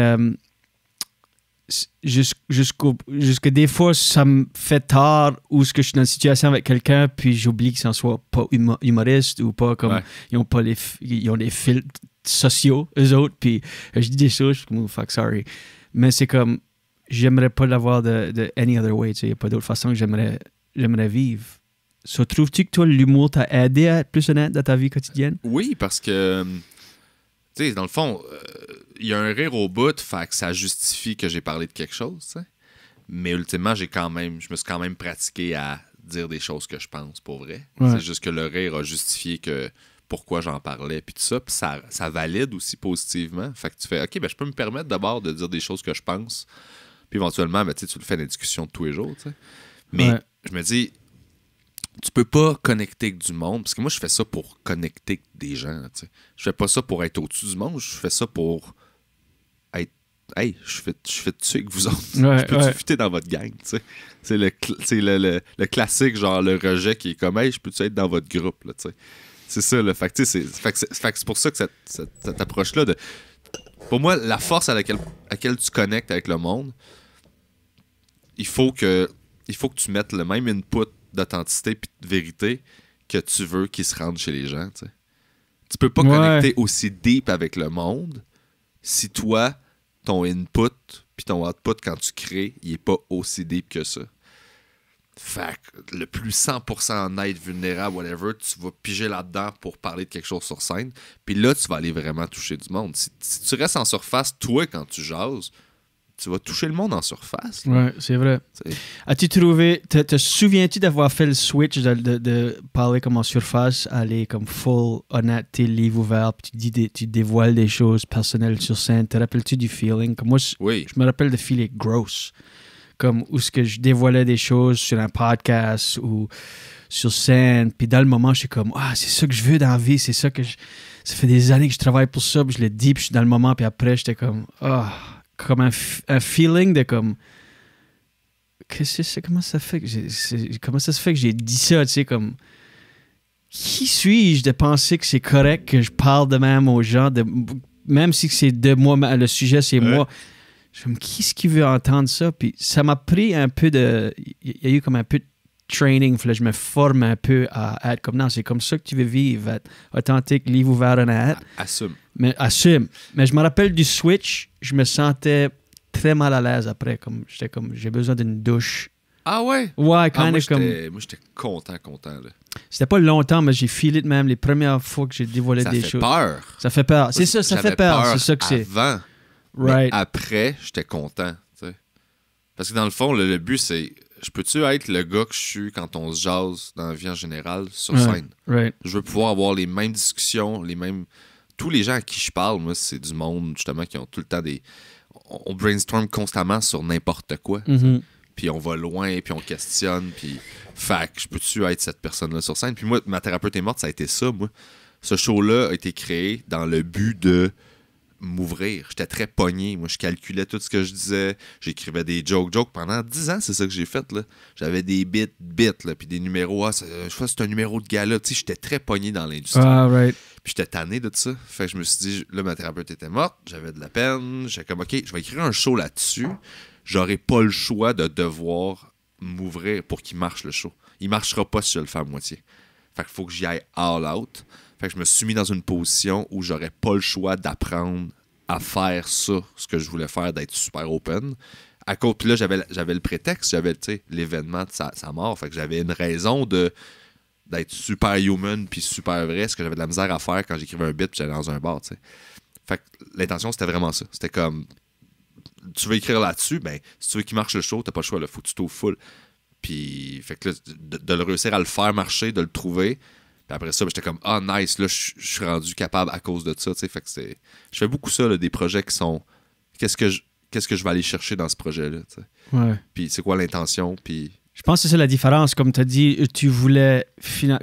S2: jusque des fois, ça me fait tard ou ce que je suis dans une situation avec quelqu'un, puis j'oublie qu'ils ne soient pas humoristes ou pas comme.
S3: Ouais.
S2: Ils ont des filtres sociaux, eux autres, puis je dis des choses, je suis comme, oh, fuck, sorry. Mais c'est comme, j'aimerais pas l'avoir de any other way, tu sais, il n'y a pas d'autre façon que j'aimerais vivre. So, trouves-tu que toi, l'humour t'a aidé à être plus honnête dans ta vie quotidienne?
S3: Oui, parce que, tu sais, dans le fond, il y a un rire au bout, fait que ça justifie que j'ai parlé de quelque chose, tu sais. Mais ultimement, je me suis quand même pratiqué à dire des choses que je pense, pour vrai.
S2: Ouais.
S3: C'est juste que le rire a justifié que pourquoi j'en parlais, puis tout ça, puis ça valide aussi positivement. Fait que tu fais, OK, ben je peux me permettre d'abord de dire des choses que je pense, puis éventuellement, ben, tu le fais dans les discussions de tous les jours, tu sais. Mais je me dis, tu peux pas connecter avec du monde, parce que moi, je fais ça pour connecter avec des gens, tu sais. Je fais pas ça pour être au-dessus du monde, je fais ça pour être, hey, je fais dessus avec vous autres. Je peux-tu fitter dans votre gang, tu sais. C'est le classique, genre le rejet qui est comme, hey, je peux-tu être dans votre groupe, là, tu sais. C'est ça, là. Fait que c'est pour ça que cette approche-là de... Pour moi, la force à laquelle tu connectes avec le monde, il faut que tu mettes le même input d'authenticité et de vérité que tu veux qu'ils se rendent chez les gens. T'sais. Tu peux pas connecter aussi deep avec le monde si toi, ton input puis ton output quand tu crées, il est pas aussi deep que ça. Fait que le plus 100% honnête, vulnérable, whatever, tu vas piger là-dedans pour parler de quelque chose sur scène. Puis là, tu vas aller vraiment toucher du monde. Si tu restes en surface, toi, quand tu jases, tu vas toucher le monde en surface. Là.
S2: Ouais, c'est vrai. T'sais. As-tu trouvé... Te souviens-tu d'avoir fait le switch de parler comme en surface, aller comme full honnêteté, livre ouvert, puis tu dévoiles des choses personnelles sur scène. Te rappelles-tu du feeling? Comme moi,
S3: oui.
S2: Je me rappelle de feeling gross. Comme où ce que je dévoilais des choses sur un podcast ou sur scène. Puis dans le moment, je suis comme, c'est ça que je veux dans la vie. C'est ça que ça fait des années que je travaille pour ça. Puis je le dis, puis je suis dans le moment. Puis après, j'étais comme, comme un feeling de comme comment ça se fait que j'ai dit ça, tu sais, comme... Qui suis-je de penser que c'est correct que je parle de même aux gens, même si c'est de moi, le sujet, c'est moi. Je me dis, qui est-ce qui veut entendre ça? Puis ça m'a pris un peu de... Il y a eu comme un peu de training. Là, je me forme un peu à être comme... Non, c'est comme ça que tu veux vivre, être authentique, livre ouvert, honnête.
S3: Assume.
S2: Mais je me rappelle du switch, je me sentais très mal à l'aise après. J'étais comme, j'ai besoin d'une douche.
S3: Ah ouais?
S2: Ouais,
S3: moi,
S2: comme...
S3: Moi, j'étais content, là.
S2: C'était pas longtemps, mais j'ai filé de même les premières fois que j'ai dévoilé des choses.
S3: Ça fait peur.
S2: C'est ça fait peur. C'est ça que c'est.
S3: Avant.
S2: Right.
S3: Mais après, j'étais content. T'sais. Parce que dans le fond, le but, c'est... Je peux-tu être le gars que je suis quand on se jase dans la vie en général sur scène?
S2: Right.
S3: Je veux pouvoir avoir les mêmes discussions, les mêmes... Tous les gens à qui je parle, moi, c'est du monde, justement, qui ont tout le temps des... On brainstorm constamment sur n'importe quoi.
S2: Mm-hmm.
S3: Puis on va loin, puis on questionne, puis... Fait que je peux-tu être cette personne-là sur scène? Puis moi, Ma thérapeute est morte, ça a été ça, moi. Ce show-là a été créé dans le but de m'ouvrir. J'étais très pogné. Moi, je calculais tout ce que je disais. J'écrivais des jokes. Pendant 10 ans, c'est ça que j'ai fait, là. J'avais des bits, là, puis des numéros. Je sais pas, c'est un numéro de gala. Tu sais, j'étais très pogné dans l'industrie.
S2: Right.
S3: Puis j'étais tanné de ça. Fait que je me suis dit, là, ma thérapeute était morte. J'avais de la peine. J'étais comme, OK, je vais écrire un show là-dessus. J'aurai pas le choix de devoir m'ouvrir pour qu'il marche le show. Il marchera pas si je le fais à moitié. Fait qu'il faut que j'y aille all out. Fait que je me suis mis dans une position où j'aurais pas le choix d'apprendre à faire ça, ce que je voulais faire, d'être super open. À cause, puis là, j'avais le prétexte, j'avais l'événement de sa mort. Fait que j'avais une raison d'être super human puis super vrai, ce que j'avais de la misère à faire quand j'écrivais un bit puis j'allais dans un bar, t'sais. Fait que l'intention, c'était vraiment ça. C'était comme, tu veux écrire là-dessus, ben, si tu veux qu'il marche le show, t'as pas le choix, là, faut que tu t'ouvres full. Puis, fait que là, de le réussir à le faire marcher, de le trouver. Puis après ça, j'étais comme, nice, là, je suis rendu capable à cause de ça, tu sais. Fait que je fais beaucoup ça, là, des projets qui sont, qu'est-ce que je vais aller chercher dans ce projet-là, tu sais.
S2: Ouais.
S3: Puis c'est quoi l'intention, puis...
S2: Je pense que c'est ça la différence. Comme tu as dit, tu voulais,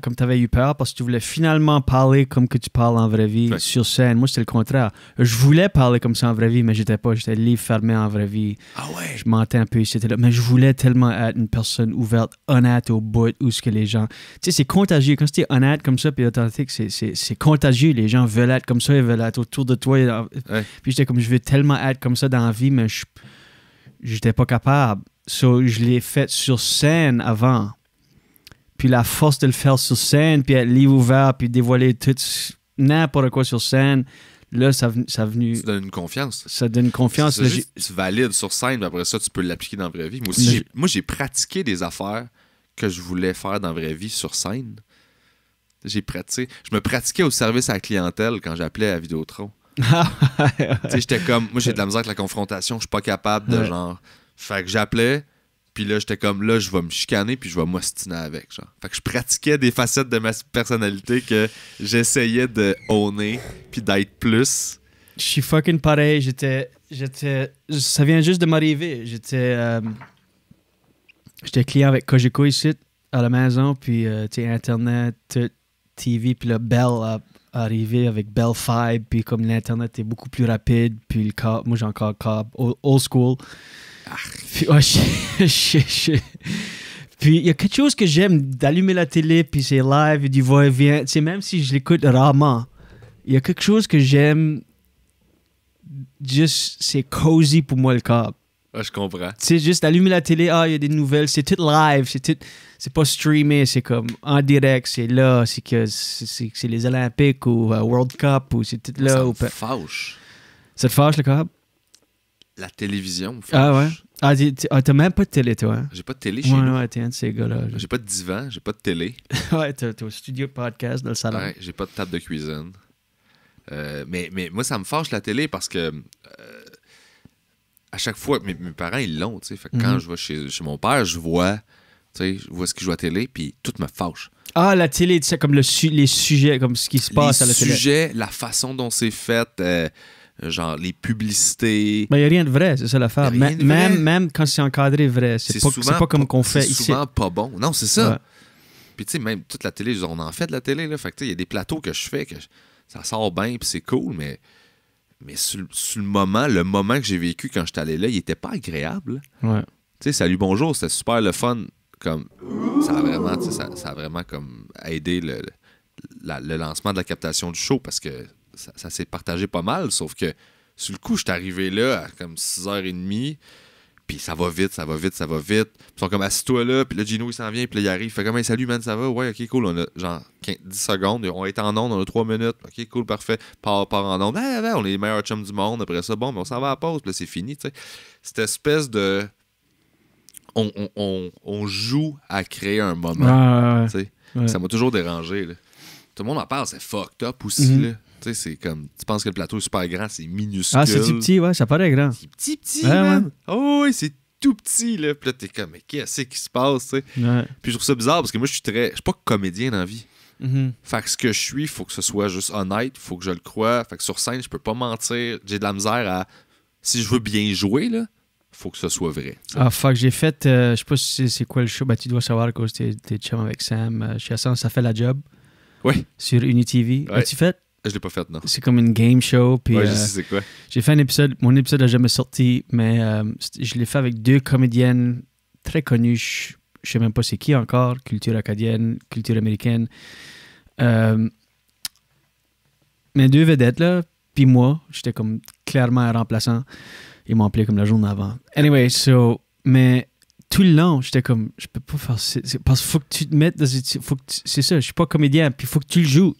S2: comme tu avais eu peur, parce que tu voulais finalement parler comme que tu parles en vraie vie sur scène. Moi, c'était le contraire. Je voulais parler comme ça en vraie vie, mais j'étais le livre fermé en vraie vie.
S3: Ah ouais?
S2: Je mentais un peu ici, là. Mais je voulais tellement être une personne ouverte, honnête au bout, où ce que les gens... Tu sais, c'est contagieux. Quand tu es honnête comme ça, puis authentique, c'est contagieux. Les gens veulent être comme ça, ils veulent être autour de toi.
S3: Ouais.
S2: Puis j'étais comme, je veux tellement être comme ça dans la vie, mais j'étais pas capable. So, je l'ai fait sur scène avant. Puis la force de le faire sur scène, puis être livre ouvert, puis dévoiler tout n'importe quoi sur scène, là, ça a venu...
S3: Ça donne une confiance.
S2: Ça donne une confiance.
S3: Là, tu valides sur scène, mais après ça, tu peux l'appliquer dans la vraie vie. Moi aussi, j'ai pratiqué des affaires que je voulais faire dans la vraie vie sur scène. J'ai pratiqué. Je me pratiquais au service à la clientèle quand j'appelais à Vidéotron. Tu sais, j'étais comme... Moi, j'ai de la misère avec la confrontation. Je suis pas capable de genre... Fait que j'appelais, puis là, j'étais comme, là, je vais me chicaner, puis je vais m'ostiner avec, genre. Fait que je pratiquais des facettes de ma personnalité que j'essayais de owner, puis d'être plus.
S2: Je suis fucking pareil. Ça vient juste de m'arriver. J'étais client avec Cogeco ici, à la maison, puis, tu sais, Internet, TV, puis le Bell a arrivé avec Bell Fibe, puis comme l'Internet est beaucoup plus rapide, puis le câble, moi, j'ai encore le câble, old school. Puis, puis il y a quelque chose que j'aime d'allumer la télé, puis c'est live, et du va-et-vient. Tu sais, même si je l'écoute rarement, il y a quelque chose que j'aime. Juste, c'est cozy pour moi le câble.
S3: Ah, je comprends.
S2: Tu sais, juste allumer la télé, il y a des nouvelles, c'est tout live, c'est pas streamé, c'est comme en direct, c'est là, c'est les Olympiques ou World Cup, ou c'est tout là.
S3: Ça me fâche.
S2: Ça te fâche le câble?
S3: La télévision me fâche.
S2: Ah ouais? T'as même pas de télé, toi, hein?
S3: J'ai pas de télé chez nous.
S2: Ouais, t'es un de ces gars-là.
S3: J'ai pas de divan, j'ai pas de télé.
S2: Ouais, t'es au studio de podcast dans le salon.
S3: Ouais, j'ai pas de table de cuisine. Mais moi, ça me fâche la télé parce que à chaque fois, mes parents, ils l'ont, tu sais. Fait que quand je vais chez mon père, je vois ce qu'il joue à la télé, puis tout me fâche.
S2: Ah, la télé, tu sais, comme les sujets, comme ce qui se passe à la télé.
S3: Les sujets, la façon dont c'est fait... genre les publicités.
S2: Ben, il n'y a rien de vrai, c'est ça l'affaire. Même quand c'est encadré vrai, c'est pas comme qu'on fait ici.
S3: C'est souvent pas bon. Non, c'est ça.
S2: Ouais.
S3: Puis tu sais, même toute la télé, on en fait de la télé, là. Fait que tu sais, il y a des plateaux que je fais, que ça sort bien, puis c'est cool, mais sur le moment que j'ai vécu quand j'étais allé là, il était pas agréable.
S2: Ouais.
S3: sais, salut, bonjour, c'était super le fun. Comme, ça a vraiment comme aidé le lancement de la captation du show parce que ça s'est partagé pas mal, sauf que sur le coup, je suis arrivé là à comme 6h30, puis ça va vite. Ils sont comme, assis-toi là, puis là, Gino, il s'en vient, puis là, il arrive, il fait comme, hey, salut, man, ça va? Ouais, ok, cool, on a genre 10 secondes, on est en onde, on a 3 minutes, ok, cool, parfait, part en onde, on est les meilleurs chums du monde, après ça, bon, mais on s'en va à la pause, puis là, c'est fini, tu sais. Cette espèce de... On joue à créer un moment, tu sais.
S2: Ouais.
S3: Ça m'a toujours dérangé, là. Tout le monde en parle, c'est fucked up aussi, là. Tu sais, c'est comme... Tu penses que le plateau est super grand, c'est minuscule.
S2: Ah, c'est tout petit, ouais, ça paraît grand.
S3: C'est petit,
S2: ouais,
S3: man.
S2: ouais.
S3: Oh, oui, c'est tout petit, là. Puis là, t'es comme, mais qu'est-ce qui se passe, tu sais?
S2: Ouais.
S3: Puis je trouve ça bizarre parce que moi, je suis pas comédien dans la vie.
S2: Mhm.
S3: Fait que ce que je suis, il faut que ce soit juste honnête, il faut que je le croie. Fait que sur scène, je peux pas mentir. J'ai de la misère à... Si je veux bien jouer, là, faut que ce soit vrai. T'sais.
S2: Ah, fuck, j'ai fait... je sais pas si c'est quoi le show. Ben, tu dois savoir que t'es chum avec Sam. Chez Hassan, ça fait la job.
S3: Oui.
S2: Sur UniTV.
S3: Ouais.
S2: As-tu fait?
S3: Je l'ai pas fait, non.
S2: C'est comme une game show. Puis,
S3: Ouais, je sais c'est quoi.
S2: j'ai fait un épisode. Mon épisode n'a jamais sorti, mais je l'ai fait avec 2 comédiennes très connues. Je sais même pas c'est qui encore. Culture acadienne, culture américaine. Mais 2 vedettes, là. Puis moi, j'étais comme clairement un remplaçant. Ils m'ont appelé comme la journée avant. Anyway, mais tout le long, j'étais comme, je peux pas faire ça. Parce qu'il faut que tu te mettes dans... c'est ça, je suis pas comédien, puis il faut que tu le joues.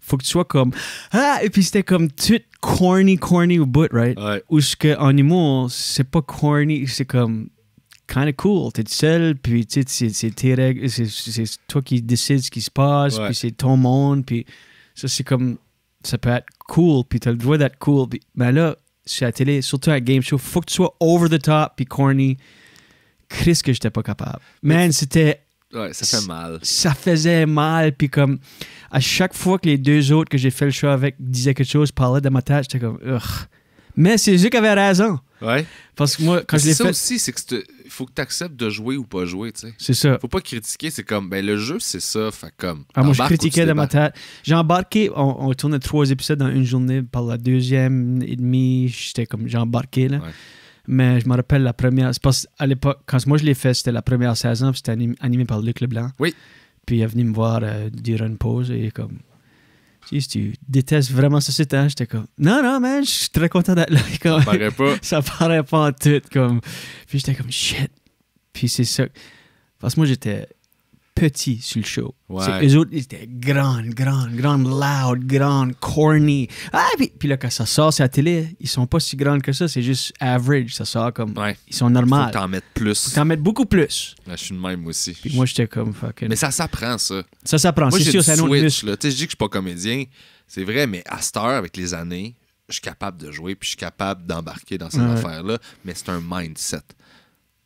S2: Faut que tu sois comme... Ah! Et puis c'était comme tout corny au bout, right?
S3: Ouais.
S2: Ou ce qu'en humour, c'est pas corny, c'est comme kind of cool. T'es tout seul, puis tu sais, c'est tes règles, c'est toi qui décides ce qui se passe,
S3: Ouais.
S2: puis c'est ton monde, puis ça, c'est comme... Ça peut être cool, puis t'as le droit d'être cool. Puis, mais là, sur la télé, surtout à game show, faut que tu sois over the top, puis corny. Chris que j'étais pas capable. Man, c'était...
S3: Ouais, ça fait mal.
S2: Ça faisait mal, puis comme... À chaque fois que les 2 autres que j'ai fait le show avec disaient quelque chose, parlaient de ma tête, j'étais comme... Ugh. Mais c'est eux qui avaient raison.
S3: Ouais.
S2: Parce que moi, quand je l'ai
S3: ça
S2: fait...
S3: aussi, c'est que faut que tu acceptes de jouer ou pas jouer, tu sais.
S2: C'est ça.
S3: Faut pas critiquer, c'est comme, ben le jeu, c'est ça, fait comme...
S2: Ah, moi, je
S3: t'embarques ou tu
S2: critiquais de ma
S3: débarques.
S2: tête. J'ai embarqué, on tournait 3 épisodes dans une journée. Par la 2e et demie, j'étais comme... J'ai embarqué, là.
S3: Ouais.
S2: Mais je me rappelle la première... C'est parce qu'à l'époque, quand moi je l'ai fait, c'était la première saison, puis c'était animé par Luc Leblanc.
S3: Oui.
S2: Puis il est venu me voir durant une pause et comme... Si tu détestes vraiment ce site, hein? J'étais comme... Non, man, je suis très content d'être là. Comme,
S3: Ça paraît pas.
S2: ça paraît pas en tout. Comme... Puis j'étais comme, shit. Puis c'est ça. Parce que moi, j'étais petit sur le show.
S3: Ouais.
S2: C'est que les autres, ils étaient grands, loud, grands, corny. Ah, puis là, quand ça sort sur la télé, ils sont pas si grands que ça. C'est juste average. Ça sort comme...
S3: Ouais.
S2: Ils sont
S3: Faut
S2: normaux.
S3: que t'en mettes plus.
S2: T'en mettre beaucoup plus.
S3: Ouais, je suis de même aussi.
S2: Puis moi, j'étais comme fucking...
S3: Mais ça s'apprend, ça.
S2: Ça s'apprend.
S3: Moi,
S2: C'est
S3: j'ai
S2: sûr,
S3: du
S2: c'est un autre
S3: switch,
S2: muscle.
S3: là. Tu sais, je dis que je suis pas comédien, c'est vrai, mais à cette heure, avec les années, je suis capable de jouer, puis je suis capable d'embarquer dans ces
S2: Ouais.
S3: affaires-là, mais c'est un mindset.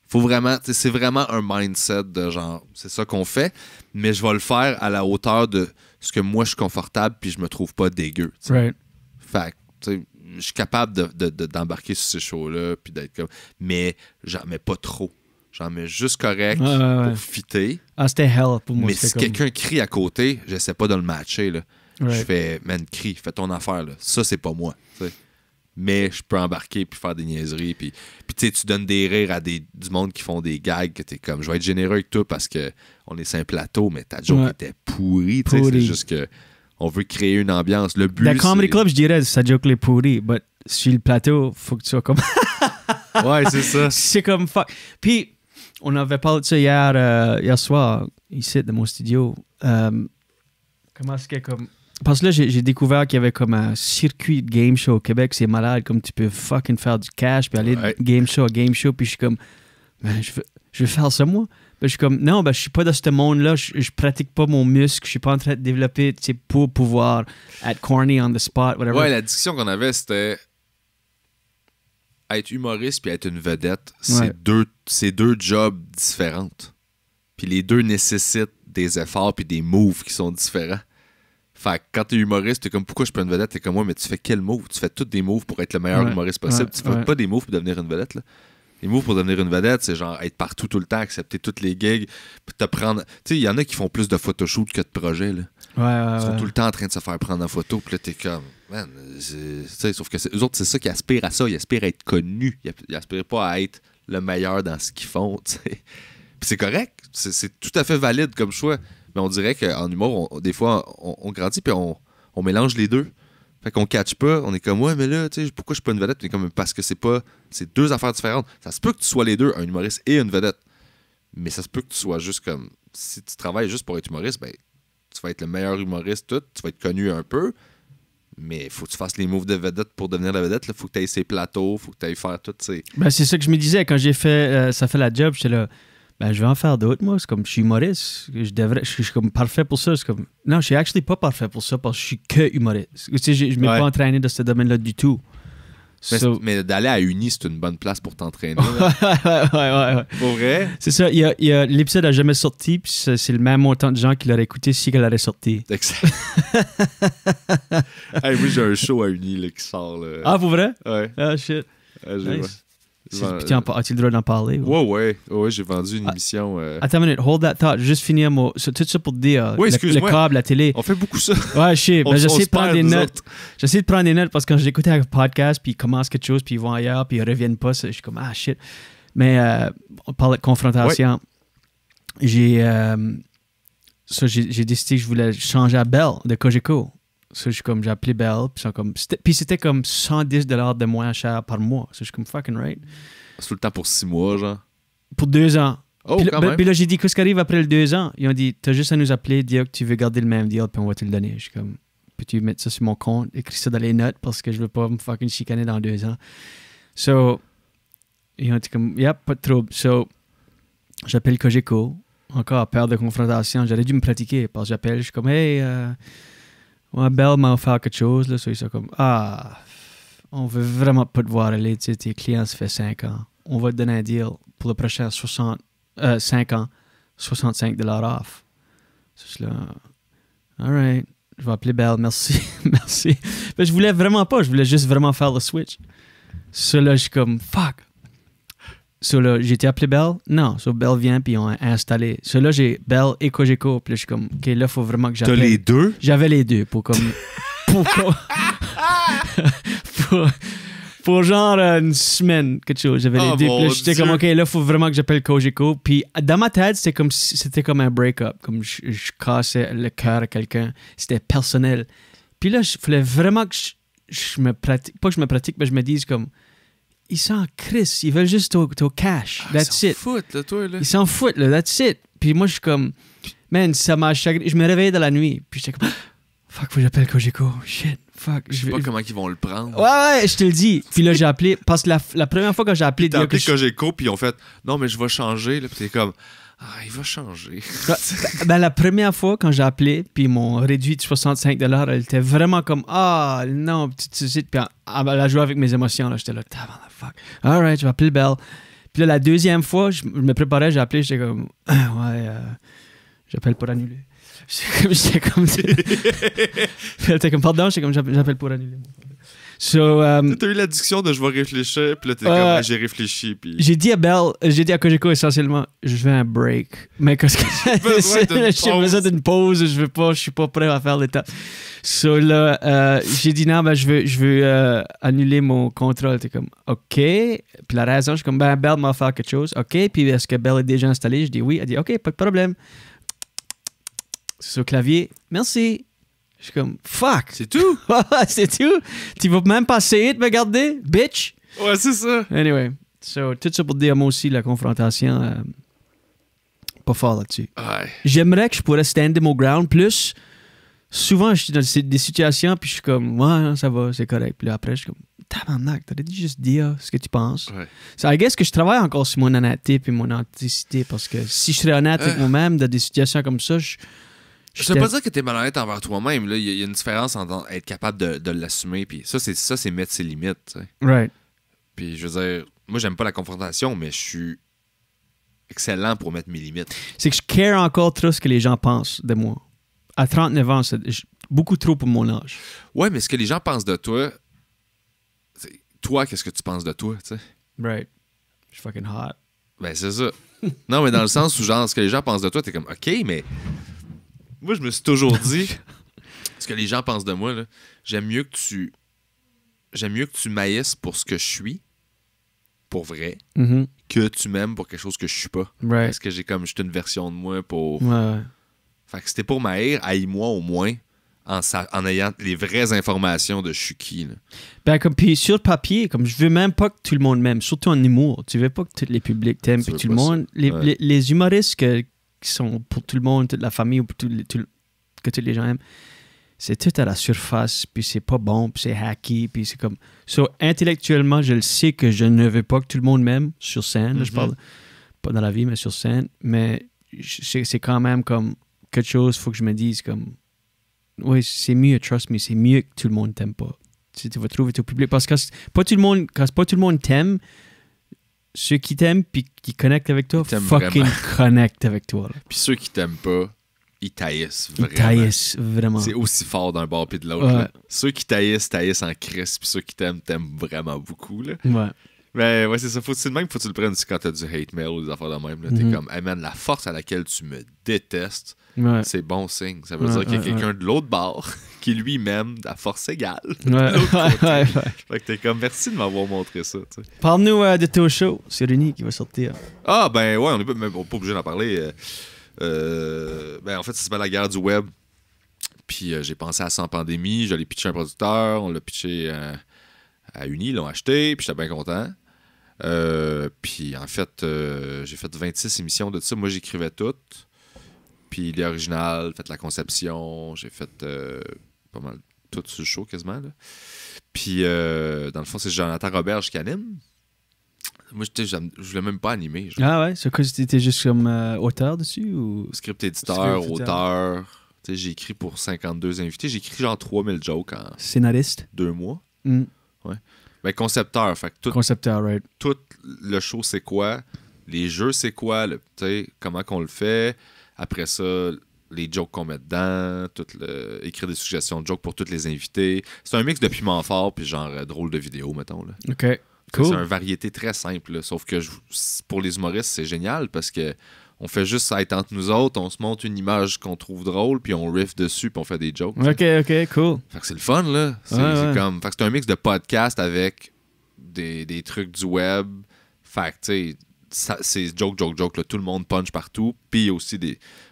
S3: Faut vraiment, tu sais, c'est vraiment un mindset de genre, c'est ça qu'on fait, mais je vais le faire à la hauteur de ce que moi je suis confortable, puis je me trouve pas dégueu. Tu sais.
S2: Right.
S3: Fait que, tu sais, je suis capable d'embarquer sur ces shows-là, puis d'être comme, mais j'en mets pas trop. J'en mets juste correct
S2: Ouais.
S3: pour fitter.
S2: Ah, c'était hell pour moi.
S3: Mais
S2: c'était
S3: si
S2: comme-
S3: quelqu'un crie à côté, j'essaie pas de le matcher. Là.
S2: Right.
S3: Je fais, man, crie, fais ton affaire. Là. Ça, c'est pas moi. T'sais. Mais je peux embarquer puis faire des niaiseries. Puis tu sais, tu donnes des rires à du monde qui font des gags que t'es comme, je vais être généreux avec toi parce que on est sur un plateau, mais ta joke
S2: Ouais.
S3: était pourrie. t'sais,
S2: Pourrie.
S3: C'est juste que on veut créer une ambiance. Le but,
S2: Dans Comedy
S3: c'est...
S2: Club, je dirais, ça joke les pourris. Mais sur le plateau, faut que tu sois comme...
S3: Ouais, c'est ça.
S2: C'est comme fuck. Puis, on avait parlé de ça hier soir, ici, dans mon studio. Comment est-ce que comme... Parce que là, j'ai découvert qu'il y avait comme un circuit de game show au Québec. C'est malade, comme tu peux fucking faire du cash, puis aller
S3: Ouais.
S2: de game show à game show. Puis je suis comme, ben, je veux faire ça, moi. Ben, je suis comme, non, ben, je suis pas dans ce monde-là. Je pratique pas mon muscle. Je suis pas en train de développer, tu sais, pour pouvoir être corny on the spot, whatever.
S3: Ouais, la discussion qu'on avait, c'était être humoriste puis être une vedette,
S2: Ouais.
S3: c'est deux jobs différentes. Puis les deux nécessitent des efforts puis des moves qui sont différents. Fait que quand t'es humoriste, t'es comme, pourquoi je peux une vedette? T'es comme, moi, mais tu fais quel move? Tu fais tous des moves pour être le meilleur
S2: Ouais.
S3: humoriste possible.
S2: Ouais.
S3: Tu fais
S2: Ouais.
S3: pas des moves pour devenir une vedette, là. Les moves pour devenir une vedette, c'est genre être partout tout le temps, accepter toutes les gigs, puis te prendre... Tu sais, il y en a qui font plus de photoshoots que de projets, là.
S2: Ouais.
S3: Ils sont tout le temps en train de se faire prendre en photo, puis là, t'es comme, man, tu sais, sauf que eux autres, c'est ça qui aspirent à ça. Ils aspirent à être connus. Ils aspirent pas à être le meilleur dans ce qu'ils font, tu sais. Puis c'est correct, c'est tout à fait valide comme choix. Mais on dirait qu'en humour, des fois, on grandit puis on mélange les deux. Fait qu'on catch pas, on est comme, ouais, mais là, tu sais, pourquoi je suis pas une vedette? Puis comme, parce que c'est deux affaires différentes. Ça se peut que tu sois les deux, un humoriste et une vedette. Mais ça se peut que tu sois juste comme, si tu travailles juste pour être humoriste, ben, tu vas être le meilleur humoriste, tout, tu vas être connu un peu, mais il faut que tu fasses les moves de vedette pour devenir la vedette. Il faut que tu ailles ces plateaux, il faut que tu ailles faire tout, tu sais.
S2: Ben, c'est ça que je me disais quand j'ai fait ça fait la job, j'étais là. Ben, je vais en faire d'autres, moi. C'est comme, je suis humoriste. Je suis comme parfait pour ça. C'est comme, non, je suis actually pas parfait pour ça parce que je suis que humoriste. Tu sais, je m'ai pas entraîné dans ce domaine-là du tout.
S3: Mais d'aller à Uni, c'est une bonne place pour t'entraîner.
S2: ouais.
S3: Pour vrai?
S2: C'est ça. L'épisode n'a jamais sorti, puis c'est le même montant de gens qui l'auraient écouté si elle aurait sorti.
S3: Excellent. Hey, moi, j'ai un show à Uni là, qui sort. Là.
S2: Ah, pour vrai?
S3: Ouais.
S2: Ah, shit.
S3: Nice.
S2: As-tu le droit d'en parler?
S3: Ouais, j'ai vendu une émission.
S2: Attends une minute, hold that thought. Juste finir tout ça pour te dire. Le câble, la télé.
S3: On fait beaucoup ça.
S2: Ouais, je sais. J'essaie de prendre des notes. J'essaie de prendre des notes parce que quand j'écoutais un podcast, puis ils commencent quelque chose, puis ils vont ailleurs, puis ils reviennent pas, je suis comme, ah, shit. Mais on parlait de confrontation. Ouais. J'ai décidé que je voulais changer à Bell de Cogeco. Ça, j'ai appelé Bell, puis c'était comme $110 de moins cher par mois. Ça, je suis comme fucking right.
S3: C'est tout le temps pour 6 mois, genre.
S2: Pour 2 ans.
S3: Oh,
S2: puis là, j'ai dit, qu'est-ce qui arrive après le 2 ans? Ils ont dit, t'as juste à nous appeler, dire que tu veux garder le même deal, puis on va te le donner. Je suis comme, peux-tu mettre ça sur mon compte, écrire ça dans les notes, parce que je veux pas me fucking chicaner dans 2 ans. So, ils ont dit comme, pas de trouble. So, j'appelle Cogeco, encore peur de confrontation. J'aurais dû me pratiquer, parce que j'appelle, je suis comme, hey, Bell m'a offert quelque chose, là, so ils sont comme, on veut vraiment pas te voir aller, tu sais, tes clients, ça fait 5 ans. On va te donner un deal pour le prochain 5 ans, $65 off. C'est là, alright, je vais appeler Bell, merci, merci. Mais je voulais vraiment pas, je voulais juste vraiment faire le switch. So là, je suis comme, fuck. So là, j'ai été appelé Bell? Non. So Bell vient, puis ils ont installé. So là, j'ai Bell et Cogeco, puis là, je suis comme, OK, là, il faut vraiment que j'appelle.
S3: T'as les deux?
S2: J'avais les deux, pour pour genre une semaine, quelque chose. J'avais les deux. Puis là, j'étais comme, OK, là, il faut vraiment que j'appelle Cogeco. Puis dans ma tête, c'était comme un break-up. Comme je cassais le cœur à quelqu'un. C'était personnel. Puis là, il fallait vraiment que je me pratique. Pas que je me pratique, mais je me dise comme, ils s'en crissent. Ils veulent juste au cash. That's it.
S3: Ils s'en foutent, là, toi, là.
S2: Ils s'en foutent, là. That's it. Puis moi, je suis comme, man, ça m'a chagriné. Je me réveillais dans la nuit. Puis j'étais comme, fuck, faut que j'appelle Cogeco. Shit. Fuck.
S3: Je sais pas comment ils vont le prendre.
S2: Ouais, je te le dis. Puis là, j'ai appelé. Parce que la première fois que j'ai appelé.
S3: T'as appelé Cogeco, puis ils ont fait, non, mais je vais changer. Là, puis t'es comme, il va changer.
S2: Ben, la première fois, quand j'ai appelé, puis ils m'ont réduit de $65, elle était vraiment comme, non, puis elle a joué avec mes émotions, là. J'étais là, fuck. Alright, je vais appeler Bell. Puis là, la deuxième fois, je me préparais, j'ai appelé, j'étais comme, j'appelle pour annuler. J'étais comme, elle était comme, pardon, j'étais comme, j'appelle pour annuler. So,
S3: t'as eu la discussion de je vais réfléchir, puis là t'es comme j'ai réfléchi. Puis...
S2: J'ai dit à Cogeco essentiellement, je veux un break. Mais qu'est-ce que j'ai besoin d'une pause, je suis pas prêt à faire l'étape. So là, j'ai dit non, je veux annuler mon contrat. T'es comme, OK. Puis la raison, je suis comme, Bell m'a offert quelque chose. OK. Puis est-ce que Bell est déjà installé? Je dis oui. Elle dit, OK, pas de problème. Sur le clavier, merci. Je suis comme, fuck!
S3: C'est tout?
S2: C'est tout? Tu vas même pas essayer de me garder, bitch?
S3: Ouais, c'est ça.
S2: Anyway, so, tout ça pour dire, moi aussi, la confrontation, pas fort là-dessus.
S3: Ouais.
S2: J'aimerais que je pourrais stand mon ground plus. Souvent, je suis dans des situations, puis je suis comme, ouais, ça va, c'est correct. Puis là, après, je suis comme, tabarnak, t'aurais dû juste dire ce que tu penses.
S3: Ouais.
S2: So, I guess que je travaille encore sur mon honnêteté et mon authenticité, parce que si je serais honnête avec moi-même dans des situations comme ça,
S3: je veux pas dire que t'es malhonnête envers toi-même. Il y a une différence entre être capable de l'assumer. Puis ça, c'est mettre ses limites. T'sais.
S2: Right.
S3: Puis je veux dire, moi, j'aime pas la confrontation, mais je suis excellent pour mettre mes limites.
S2: C'est que je care encore trop ce que les gens pensent de moi. À 39 ans, c'est beaucoup trop pour mon âge.
S3: Ouais, mais ce que les gens pensent de toi, toi, qu'est-ce que tu penses de toi, tu sais?
S2: Right. Je suis fucking hot.
S3: Ben, c'est ça. Non, mais dans le sens où, genre, ce que les gens pensent de toi, t'es comme, OK, mais... Moi, je me suis toujours dit, ce que les gens pensent de moi, là, j'aime mieux que tu m'haïsses pour ce que je suis pour vrai
S2: Mhm.
S3: que tu m'aimes pour quelque chose que je suis pas.
S2: Right.
S3: Parce que j'ai comme juste une version de moi pour...
S2: Ouais.
S3: Fait que c'était pour m'haïr, haïs-moi au moins en ayant les vraies informations de je suis qui. Là.
S2: Ben, comme, puis sur le papier, comme je veux même pas que tout le monde m'aime, surtout en humour. Tu veux pas que tous les publics t'aiment,
S3: Tu
S2: puis
S3: veux
S2: tout le
S3: pas
S2: monde.
S3: ça.
S2: Les,
S3: Ouais.
S2: les humoristes qui sont pour tout le monde, toute la famille, ou pour que tous les gens aiment, c'est tout à la surface, puis c'est pas bon, puis c'est hacky, puis c'est comme... So, intellectuellement, je le sais que je ne veux pas que tout le monde m'aime sur scène. Là, je parle pas dans la vie, mais sur scène. Mais c'est quand même comme quelque chose, faut que je me dise comme... Oui, c'est mieux, trust me, c'est mieux que tout le monde t'aime pas. Tu vas trouver ton public. Parce que quand pas tout le monde t'aime, ceux qui t'aiment puis qui connectent avec toi,
S3: Ils t'aiment
S2: fucking
S3: vraiment.
S2: connectent avec toi. Là.
S3: Puis ceux qui t'aiment pas, ils taillissent
S2: Ils
S3: vraiment.
S2: taillissent vraiment.
S3: C'est aussi fort d'un bord puis de l'autre.
S2: Ouais.
S3: là. Ceux qui taillissent en crise, puis ceux qui t'aiment vraiment beaucoup. Là.
S2: Ouais.
S3: Mais ouais, c'est ça. C'est le même faut que tu le prennes aussi quand t'as du hate mail ou des affaires de même. Là. T'es comme, hey man, la force à laquelle tu me détestes,
S2: Ouais.
S3: c'est bon signe. Ça veut
S2: Ouais,
S3: dire qu'il y a
S2: ouais,
S3: quelqu'un de l'autre bord qui lui m'aime à force égale.
S2: Ouais.
S3: De l'autre côté.
S2: Ouais.
S3: Fait que t'es comme, merci de m'avoir montré ça. Tu sais.
S2: Parle-nous de ton show. C'est Réuni qui va sortir.
S3: Ah, ben ouais, on n'est pas obligé d'en parler. Ben en fait, ça s'appelle La guerre du web. Puis j'ai pensé à ça en pandémie. Je l'ai pitché à un producteur. On l'a pitché à Uni. Ils l'ont acheté. Puis j'étais bien content. Puis en fait, j'ai fait 26 émissions de ça. Moi, j'écrivais toutes. Puis l'idée originale, fait la conception. J'ai fait pas mal tout sur le show quasiment. Là. Puis dans le fond, c'est Jonathan Roberge qui anime. Moi, je voulais même pas animer.
S2: Ah ouais? C'est quoi? T'étais juste comme auteur dessus ou...
S3: Script éditeur,
S2: Script
S3: auteur. Tu sais, j'ai écrit pour 52 invités. J'ai écrit genre 3000 jokes en
S2: Scénariste?
S3: 2 mois.
S2: Mm.
S3: Ben, concepteur. Fait que
S2: Concepteur, right.
S3: tout le show, c'est quoi? Les jeux, c'est quoi? Tu sais, comment qu'on le fait? Après ça, les jokes qu'on met dedans. Écrire des suggestions de jokes pour tous les invités. C'est un mix de piment fort puis genre drôle de vidéo, mettons. Là.
S2: OK.
S3: C'est
S2: Cool.
S3: une variété très simple. Là. Sauf que pour les humoristes, c'est génial parce que on fait juste ça être entre nous autres, on se montre une image qu'on trouve drôle, puis on riff dessus, puis on fait des jokes.
S2: OK, cool.
S3: Fait que c'est le fun, là. C'est comme... Fait que c'est un mix de podcast avec des trucs du web. Fait que, tu sais, c'est joke, là. Tout le monde punch partout. Puis aussi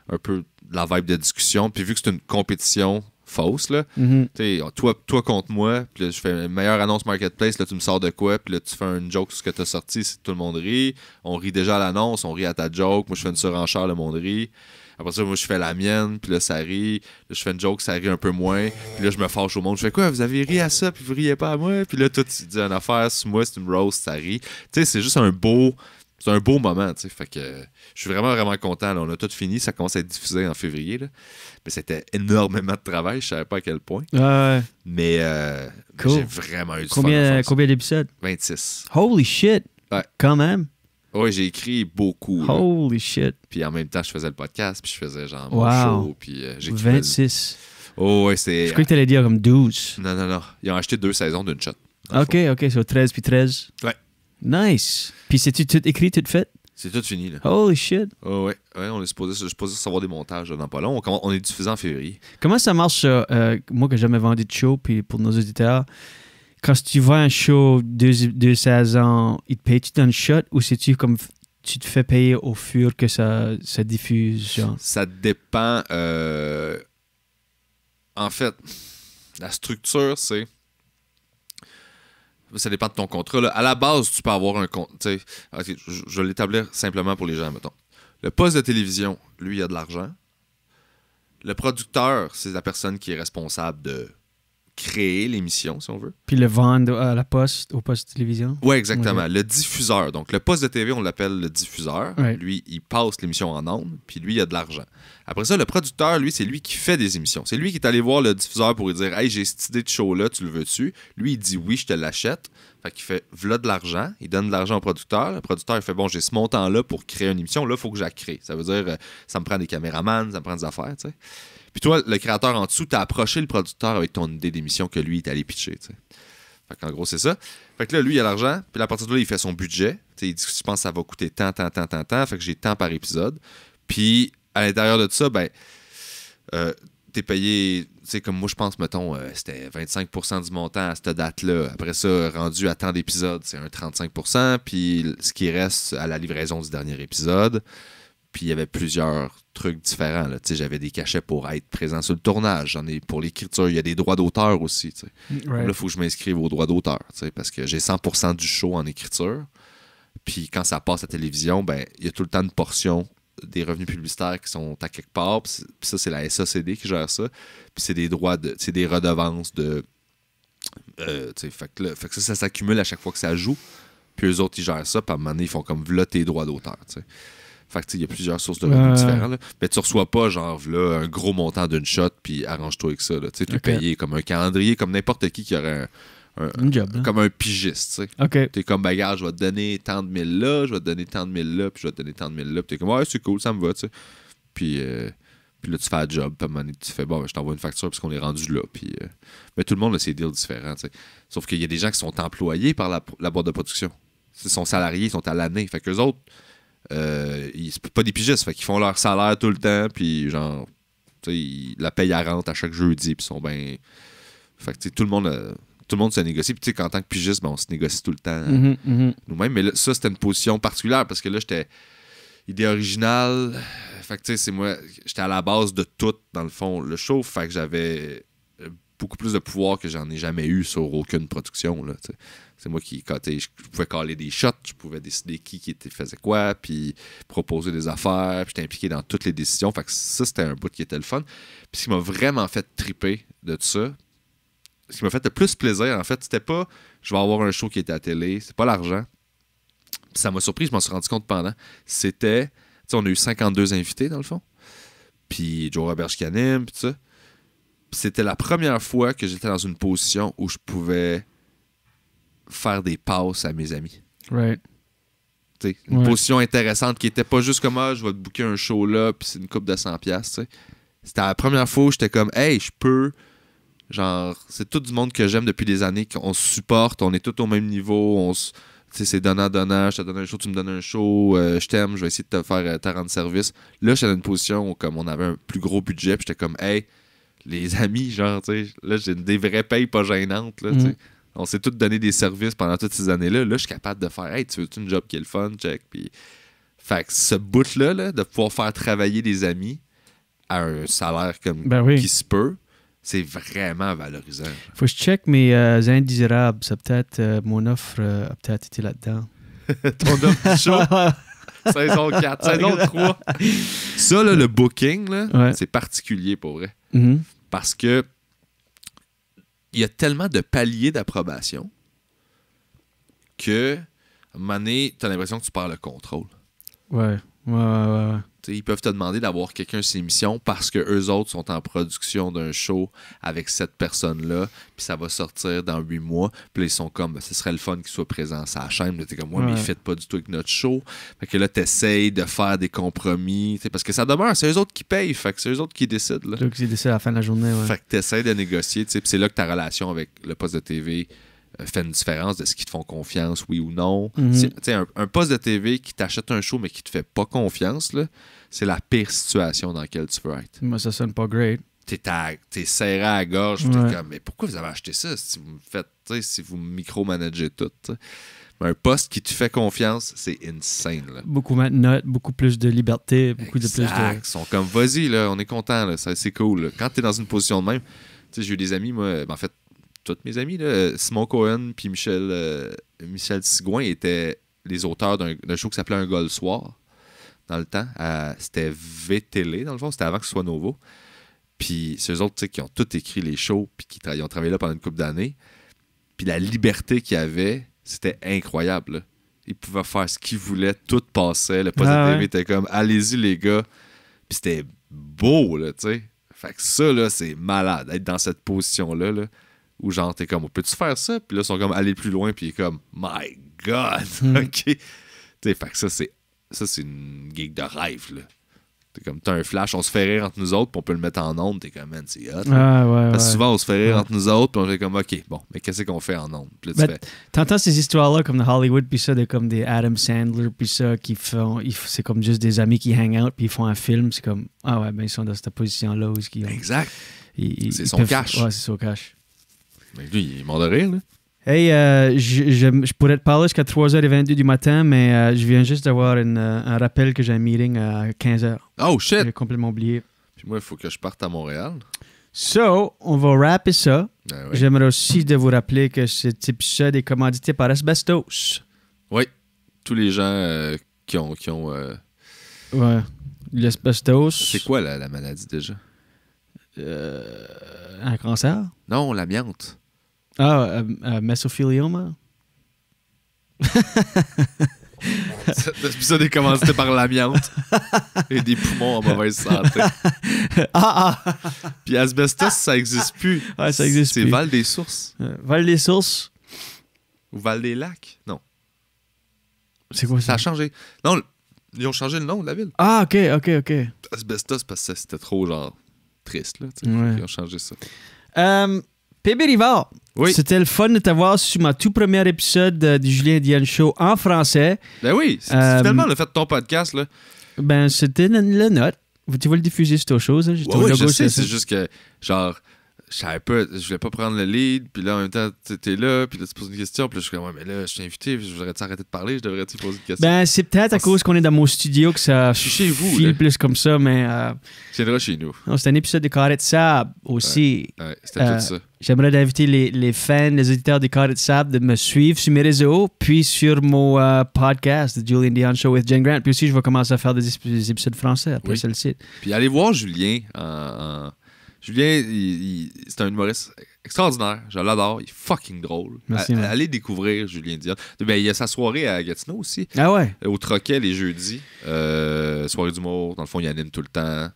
S3: un peu de la vibe de discussion. Puis vu que c'est une compétition fausse, là, tu sais, toi contre moi, puis là, je fais une meilleure annonce marketplace, là, tu me sors de quoi, puis là, tu fais une joke sur ce que t'as sorti, tout le monde rit. On rit déjà à l'annonce, on rit à ta joke. Moi, je fais une surenchère, le monde rit. Après ça, moi, je fais la mienne, puis là, ça rit. Là, je fais une joke, ça rit un peu moins. Puis là, je me fâche au monde. Je fais quoi? Vous avez ri à ça, puis vous riez pas à moi? Puis là, toi, tu dis une affaire sur moi, c'est une roast, ça rit. Tu sais, c'est juste un beau moment, tu sais. Fait que je suis vraiment, vraiment content. Là. On a tout fini. Ça commence à être diffusé en février, là. Mais c'était énormément de travail. Je savais pas à quel point.
S2: Ouais.
S3: Mais
S2: Cool.
S3: j'ai vraiment eu du fun à faire ça.
S2: Combien d'épisodes?
S3: 26.
S2: Holy shit!
S3: Ouais.
S2: Quand même.
S3: Ouais, j'ai écrit beaucoup. Là.
S2: Holy shit.
S3: Puis en même temps, je faisais le podcast, puis je faisais genre
S2: Wow.
S3: mon show, puis j'écrivais
S2: 26.
S3: Oh, ouais, c'est...
S2: Je croyais que t'allais dire comme 12.
S3: Non. Ils ont acheté 2 saisons d'une shot.
S2: OK, so 13 puis 13.
S3: Ouais.
S2: Nice. Puis c'est-tu tout écrit, tout fait?
S3: C'est tout fini, là.
S2: Holy shit.
S3: Oh, ouais, on est supposé recevoir des montages là, dans pas long. On est diffusé en février.
S2: Comment ça marche, moi qui n'ai jamais vendu de show, puis pour nos auditeurs, quand tu vois un show 2 saisons, ils te payent-tu dans le shot ou c'est-tu comme tu te fais payer au fur que ça diffuse, genre?
S3: Ça dépend. En fait, la structure, c'est... Ça dépend de ton contrat. Là. À la base, tu peux avoir un contrat. Okay, je vais l'établir simplement pour les gens, mettons. Le poste de télévision, lui, il a de l'argent. Le producteur, c'est la personne qui est responsable de créer l'émission, si on veut.
S2: Puis le vendre à la poste, au poste de télévision?
S3: Oui, exactement.
S2: Okay.
S3: Le diffuseur. Donc, le poste de TV, on l'appelle le diffuseur.
S2: Ouais.
S3: Lui, il passe l'émission en ondes, puis lui, il a de l'argent. Après ça, le producteur, lui, c'est lui qui fait des émissions. C'est lui qui est allé voir le diffuseur pour lui dire « Hey, j'ai cette idée de show-là, tu le veux-tu? » Lui, il dit « Oui, je te l'achète. » Fait qu'il fait « V'là de l'argent. » Il donne de l'argent au producteur. Le producteur, il fait « Bon, j'ai ce montant-là pour créer une émission. Là, il faut que je la crée. » Ça veut dire ça me prend des caméramans, ça me prend des affaires, tu sais. Puis toi, le créateur en dessous, t'as approché le producteur avec ton idée d'émission que lui, il est allé pitcher, tu sais. Fait qu'en gros, c'est ça. Fait que là, lui, il a l'argent. Puis à partir de là, il fait son budget. T'sais, il dit, je pense que ça va coûter tant. Fait que j'ai tant par épisode. Puis à l'intérieur de ça, ben, t'es payé, tu sais, comme moi, je pense, mettons, c'était 25% du montant à cette date-là. Après ça, rendu à tant d'épisodes, c'est un 35%, puis ce qui reste à la livraison du dernier épisode. Puis il y avait plusieurs trucs différents. Là. J'avais des cachets pour être présent sur le tournage. J'en ai pour l'écriture. Il y a des droits d'auteur aussi.
S2: Right.
S3: Là, il faut que je m'inscrive aux droits d'auteur. Parce que j'ai 100% du show en écriture. Puis quand ça passe à la télévision, ben il y a tout le temps une portion des revenus publicitaires qui sont à quelque part. Puis ça, c'est la SACD qui gère ça. Puis c'est des droits c'est des redevances de. Fait que ça s'accumule à chaque fois que ça joue. Puis eux autres, ils gèrent ça. Puis à un moment donné, ils font comme v'là tes droits d'auteur. T'sais. Fait que il y a plusieurs sources de revenus différentes. Là. Mais tu reçois pas genre là, un gros montant d'une shot puis arrange-toi avec ça. Tu es payé comme un calendrier, comme n'importe qui aurait un job, comme un pigiste. T'es comme regarde, je vais te donner tant de mille là, je vais te donner tant de mille là, puis je vais te donner tant de mille là. Puis t'es comme ouais, c'est cool, ça me va. Puis là, tu fais un job, puis à un moment donné, tu fais bon, je t'envoie une facture parce qu'on est rendu là. Puis, mais tout le monde a ses deals différents. T'sais. Sauf qu'il y a des gens qui sont employés par la boîte de production. Ils sont salariés, ils sont à l'année. Fait qu'eux autres, c'est pas des pigistes, fait qu'ils font leur salaire tout le temps, puis genre, ils la payent à rente à chaque jeudi, puis ils sont bien. Fait que tout le monde se négocie, puis en tant que pigiste, ben, on se négocie tout le temps nous-mêmes. Mais là, ça, c'était une position particulière parce que là, j'étais idée originale. Fait que c'est moi, j'étais à la base de tout, dans le fond, le show, fait que j'avais beaucoup plus de pouvoir que j'en ai jamais eu sur aucune production, là, t'sais. C'est moi qui, je pouvais caler des shots, je pouvais décider qui faisait quoi, puis proposer des affaires, puis j'étais impliqué dans toutes les décisions. Fait que ça, c'était un bout qui était le fun. Puis ce qui m'a vraiment fait triper de tout ça, ce qui m'a fait le plus plaisir, en fait, c'était pas je vais avoir un show qui était à la télé, c'est pas l'argent. Puis ça m'a surpris, je m'en suis rendu compte pendant. C'était, tu sais, on a eu 52 invités, dans le fond. Puis Joe Roberge qui anime, puis tout ça. Puis c'était la première fois que j'étais dans une position où je pouvais faire des passes à mes amis.
S2: Right.
S3: T'sais, une position intéressante qui était pas juste comme je vais te booker un show là puis c'est une coupe de 100$. C'était la première fois où j'étais comme hey, je peux genre c'est tout du monde que j'aime depuis des années, qu'on se supporte, on est tous au même niveau, c'est donnant, je te donne un show, tu me donnes un show, je t'aime, je vais essayer de te rendre service. Là, j'étais dans une position où comme on avait un plus gros budget, puis j'étais comme hey, les amis, genre là j'ai des vraies payes pas gênantes là, On s'est tous donné des services pendant toutes ces années-là. Là, je suis capable de faire « Hey, tu veux-tu une job qui est le fun? » Check. Puis... Fait que ce bout-là, là, de pouvoir faire travailler des amis à un salaire comme qui se peut, c'est vraiment valorisant.
S2: Faut que je check mes indésirables. Ça peut-être mon offre a peut-être été là-dedans.
S3: Ton offre du show? Saison 4, saison 3. Ça, là, le booking, là, c'est particulier pour vrai. Parce que il y a tellement de paliers d'approbation que, à un moment donné, tu as l'impression que tu perds le contrôle.
S2: Ouais.
S3: T'sais, ils peuvent te demander d'avoir quelqu'un sur l'émission parce que eux autres sont en production d'un show avec cette personne-là, puis ça va sortir dans 8 mois. Puis là, ils sont comme, ce serait le fun qu'il soit présent sur la chaîne. T'es comme, mais ils ne fit pas du tout avec notre show. Fait que là, t'essayes de faire des compromis. Parce que ça demeure, c'est eux autres qui payent. Fait que c'est eux autres qui décident.
S2: C'est eux qui décident à la fin de la journée. Ouais.
S3: Fait que t'essayes de négocier. Puis c'est là que ta relation avec le poste de TV fait une différence de ce qu'ils te font confiance, oui ou non. Un poste de TV qui t'achète un show mais qui te fait pas confiance, là, c'est la pire situation dans laquelle tu peux être.
S2: Moi, ça sonne pas great.
S3: T'es serré à la gorge, t'es comme, mais pourquoi vous avez acheté ça si vous me faites, si vous micromanagez tout, t'sais. Un poste qui te fait confiance, c'est insane. Là.
S2: Beaucoup moins de notes, beaucoup plus de liberté, beaucoup de plus de...
S3: Ils sont comme, vas-y, là, on est content, là, c'est cool. Là. Quand t'es dans une position de même, j'ai eu des amis, moi, en fait, tous mes amis, là, Simon Cohen puis Michel Sigouin étaient les auteurs d'un show qui s'appelait Un gars le soir, dans le temps. C'était VTélé, dans le fond, c'était avant que ce soit nouveau. Puis c'est eux autres qui ont tous écrit les shows puis qui ont travaillé là pendant une couple d'années. Puis la liberté qu'ils avaient, c'était incroyable. Là. Ils pouvaient faire ce qu'ils voulaient, tout passait. Le poste de TV était comme, allez-y les gars. Puis c'était beau, là, tu sais. Fait que ça, là, c'est malade, être dans cette position-là, là. Où genre, t'es comme, peux-tu faire ça? Puis là, ils sont comme, aller plus loin, puis il est comme, my God! OK? T'sais, fait que ça, c'est une gig de rêve, là. T'es comme, t'as un flash, on se fait rire entre nous autres, puis on peut le mettre en ondes. T'es comme, man, c'est hot.
S2: Ah, ouais,
S3: Parce que
S2: ouais.
S3: souvent, on se fait rire entre nous autres, puis on est comme, OK, bon, mais qu'est-ce qu'on fait en ondes? Puis là, tu
S2: Ben,
S3: fais,
S2: t'entends ces histoires-là comme de Hollywood, puis ça, de comme des Adam Sandler, puis ça, c'est comme juste des amis qui hang out, puis ils font un film. C'est comme, ah ouais, ben ils sont dans cette position-là où
S3: exact. C'est son
S2: peuvent-
S3: cash.
S2: Ouais, c'est son cash.
S3: Mais lui, il est mort de rire, là.
S2: Hey, je pourrais te parler jusqu'à 3h22 du matin, mais je viens juste d'avoir un rappel que j'ai un meeting à 15h.
S3: Oh, shit!
S2: J'ai complètement oublié.
S3: Puis moi, il faut que je parte à Montréal.
S2: So, on va rapper ça.
S3: Ah, ouais.
S2: J'aimerais aussi de vous rappeler que cet épisode est commandité par Asbestos.
S3: Oui. Tous les gens qui ont
S2: Ouais. L'asbestos.
S3: c'est quoi la maladie déjà?
S2: Un cancer?
S3: Non, l'amiante.
S2: Ah, mesothelioma?
S3: Cet épisode est commencé par l'amiante et des poumons en mauvaise santé. Puis asbestos, ça existe plus.
S2: Ouais, ça existe
S3: C'est
S2: plus.
S3: Val des Sources
S2: Val des Sources?
S3: ou Val des Lacs? Non.
S2: C'est quoi
S3: Ça
S2: ça?
S3: a changé. Non, ils ont changé le nom de la ville.
S2: Ah, ok.
S3: Asbestos parce que c'était trop genre triste là. Tu sais.
S2: Ouais.
S3: Ils ont changé ça.
S2: PB Rivard,
S3: Oui.
S2: c'était le fun de t'avoir sur ma tout premier épisode du Julien Diane Show en français.
S3: Ben oui, finalement on a fait ton podcast là.
S2: Ben, c'était le note. Tu vas le diffuser sur ton chose. Hein? J'ai ton
S3: Ouais,
S2: logo
S3: je sais,
S2: sur
S3: c'est
S2: ça.
S3: juste que genre je savais pas, je voulais pas prendre le lead, puis là en même temps t'es là, puis là tu poses une question, puis là je suis comme ouais mais là je suis invité, puis je voudrais arrêter de parler, je devrais poser une question.
S2: Ben, c'est peut-être à cause qu'on est dans mon studio que ça
S3: Je suis chez vous,
S2: file
S3: là.
S2: plus comme ça, mais
S3: Tu viendras chez nous.
S2: non, c'est un épisode de Carré de Sable aussi.
S3: Ouais, c'était tout ça.
S2: J'aimerais inviter les fans, les auditeurs de Carré de Sable de me suivre sur mes réseaux, puis sur mon podcast, The Julien Dion Show with Jen Grant. Puis aussi, je vais commencer à faire des épisodes français après
S3: Oui.
S2: sur le site.
S3: Puis allez voir Julien. Julien, c'est un humoriste extraordinaire. Je l'adore. Il est fucking drôle.
S2: Merci, man.
S3: Allez découvrir Julien Dion. Ben, il y a sa soirée à Gatineau aussi.
S2: Ah ouais?
S3: Au Troquet les jeudis. Soirée d'humour. Dans le fond, il anime tout le temps.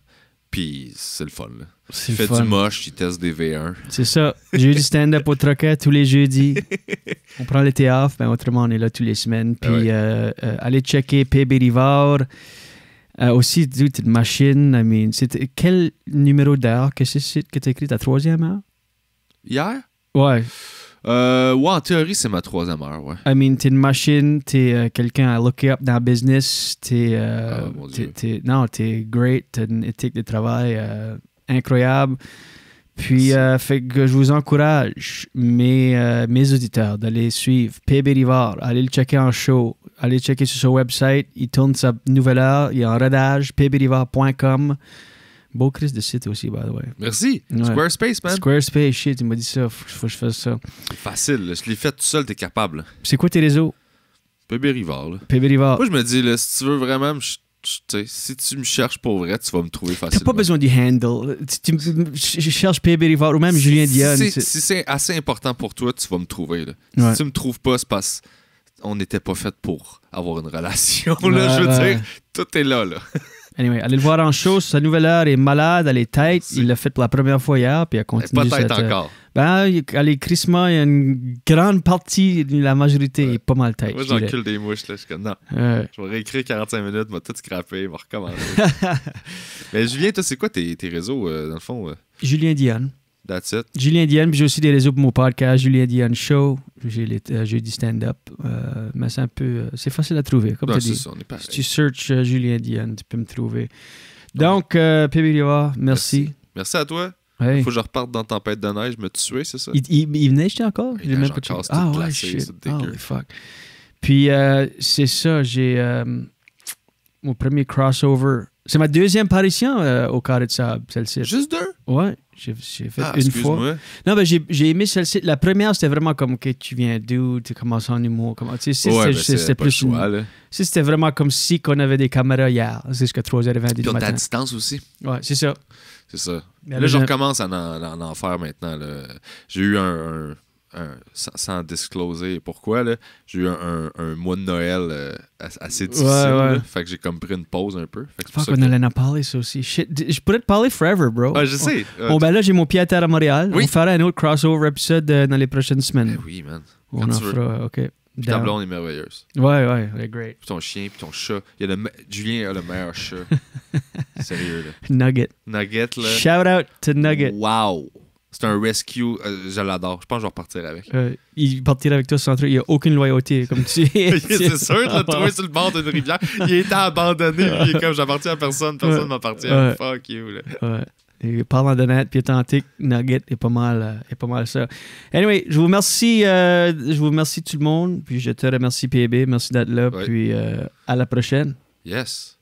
S3: Puis c'est le fun. Là.
S2: C'est
S3: Il fait
S2: fun.
S3: du moche. Il teste des V1.
S2: C'est ça. J'ai du stand-up au Troquet tous les jeudis. On prend l'été off, ben autrement, on est là toutes les semaines. Puis allez checker PB Rivard. Aussi, tu as une machine. I mean, quel numéro d'heure que c'est que tu as écrit ta troisième heure?
S3: Hier?
S2: Ouais.
S3: Ouais, en théorie, c'est ma troisième heure. Ouais.
S2: I mean, t'es une machine, t'es quelqu'un à look up dans le business,
S3: mon Dieu.
S2: t'es great, t'as une éthique de travail incroyable. Puis, fait que je vous encourage, mes auditeurs, d'aller suivre PB Rivard, allez le checker en show, allez checker sur son website, il tourne sa nouvelle heure, il est en rodage, pbrivard.com. Beau Chris de site aussi, by the way.
S3: Merci.
S2: Ouais.
S3: Squarespace, man.
S2: Squarespace, shit, il m'a dit ça, faut que je fasse ça.
S3: C'est facile. Là. Je l'ai fait tout seul, t'es capable. là.
S2: C'est quoi tes réseaux?
S3: Bébé Rivard, là.
S2: PB Rivard.
S3: Moi, je me dis, là, si tu veux vraiment, tu sais, si tu me cherches pour vrai, tu vas me trouver
S2: T'as
S3: facilement.
S2: pas besoin du handle. Je cherche PB Rivard ou même Julien Dion.
S3: Si c'est assez important pour toi, tu vas me trouver. Là.
S2: Ouais.
S3: Si tu me trouves pas, c'est parce qu'on n'était pas fait pour avoir une relation.
S2: Ouais,
S3: là, je veux
S2: ouais.
S3: dire, tout est là.
S2: Anyway, allez le voir en show. Sa nouvelle heure est malade, elle est tête. Il l'a fait pour la première fois hier, puis elle continue.
S3: Peut-être
S2: cette,
S3: encore.
S2: Allez, crissement, il y a une grande partie, la majorité est pas mal tête.
S3: Moi,
S2: je dirais.
S3: j'encule des mouches. Là. Je suis comme, non.
S2: Ouais.
S3: Je vais réécrire 45 minutes, je vais tout scraper, je vais recommencer. Mais Julien, toi, c'est quoi tes réseaux, dans le fond?
S2: Julien Dion.
S3: That's it.
S2: Julien Dion, puis j'ai aussi des réseaux pour mon podcast, Julien Dion Show. J'ai du stand-up. Mais c'est un peu. C'est facile à trouver, comme
S3: Non,
S2: tu
S3: c'est
S2: dis.
S3: ça, on est pareil.
S2: Si tu searches Julien Dion, tu peux me trouver. Donc, PB Rivard, merci.
S3: Merci à toi.
S2: Hey.
S3: Faut que je reparte dans Tempête de neige, me tuer, c'est ça?
S2: Il venait jeter encore?
S3: Il
S2: J'ai même
S3: neige
S2: pas checké.
S3: encore, c'est
S2: Ah
S3: tout
S2: ouais,
S3: glacé,
S2: shit.
S3: c'est dégueu.
S2: Holy fuck. Puis c'est ça, j'ai mon premier crossover. C'est ma deuxième apparition au Carré de Sable, celle-ci.
S3: Juste deux?
S2: Ouais, j'ai fait une fois.
S3: Excuse-moi.
S2: Non, ben j'ai aimé celle-ci. La première, c'était vraiment comme que tu viens d'où, tu commences en humour. Comment, tu sais,
S3: Ouais,
S2: c'était
S3: pas le
S2: plus
S3: choix, là.
S2: c'était vraiment comme si qu'on avait des caméras hier. C'est jusqu'à 3h20
S3: Puis
S2: du
S3: on est à
S2: matin.
S3: distance aussi.
S2: Ouais, c'est ça.
S3: C'est ça.
S2: Mais
S3: Là, je
S2: j'ai-
S3: recommence à en faire maintenant. Là. J'ai eu sans discloser pourquoi, là, j'ai eu un mois de Noël assez difficile.
S2: Ouais.
S3: là. Fait que j'ai comme pris une pause un peu. Fait que c'est pour
S2: Fuck,
S3: ça
S2: on
S3: que-
S2: allait en parler, ça aussi. Shit, je pourrais te parler forever, bro.
S3: Ah, je sais.
S2: Bon, ben là, j'ai mon pied à terre à Montréal.
S3: Oui.
S2: On fera un autre crossover épisode dans les prochaines semaines.
S3: Ben oui, man.
S2: On
S3: Quand
S2: en
S3: tu veux.
S2: fera, OK.
S3: Puis ta blonde est merveilleuse.
S2: Ouais, great.
S3: Puis ton chien, puis ton chat. Julien a le meilleur chat. Sérieux, là.
S2: Nugget,
S3: là.
S2: Shout out to Nugget.
S3: Wow! C'est un rescue. Je l'adore. Je pense que je vais repartir avec.
S2: Il partirait avec toi sur un truc. Il n'y a aucune loyauté, comme tu dis.
S3: C'est sûr de le trouver sur le bord d'une rivière. Il était abandonné. Lui, il est comme j'appartiens à personne. Personne ne m'appartient. Fuck you. Là.
S2: Ouais. Et parlant de net, puis authentique, Nugget est pas mal ça. Anyway, je vous remercie tout le monde. Puis je te remercie, PB. Merci d'être là.
S3: Ouais.
S2: Puis à la prochaine.
S3: Yes.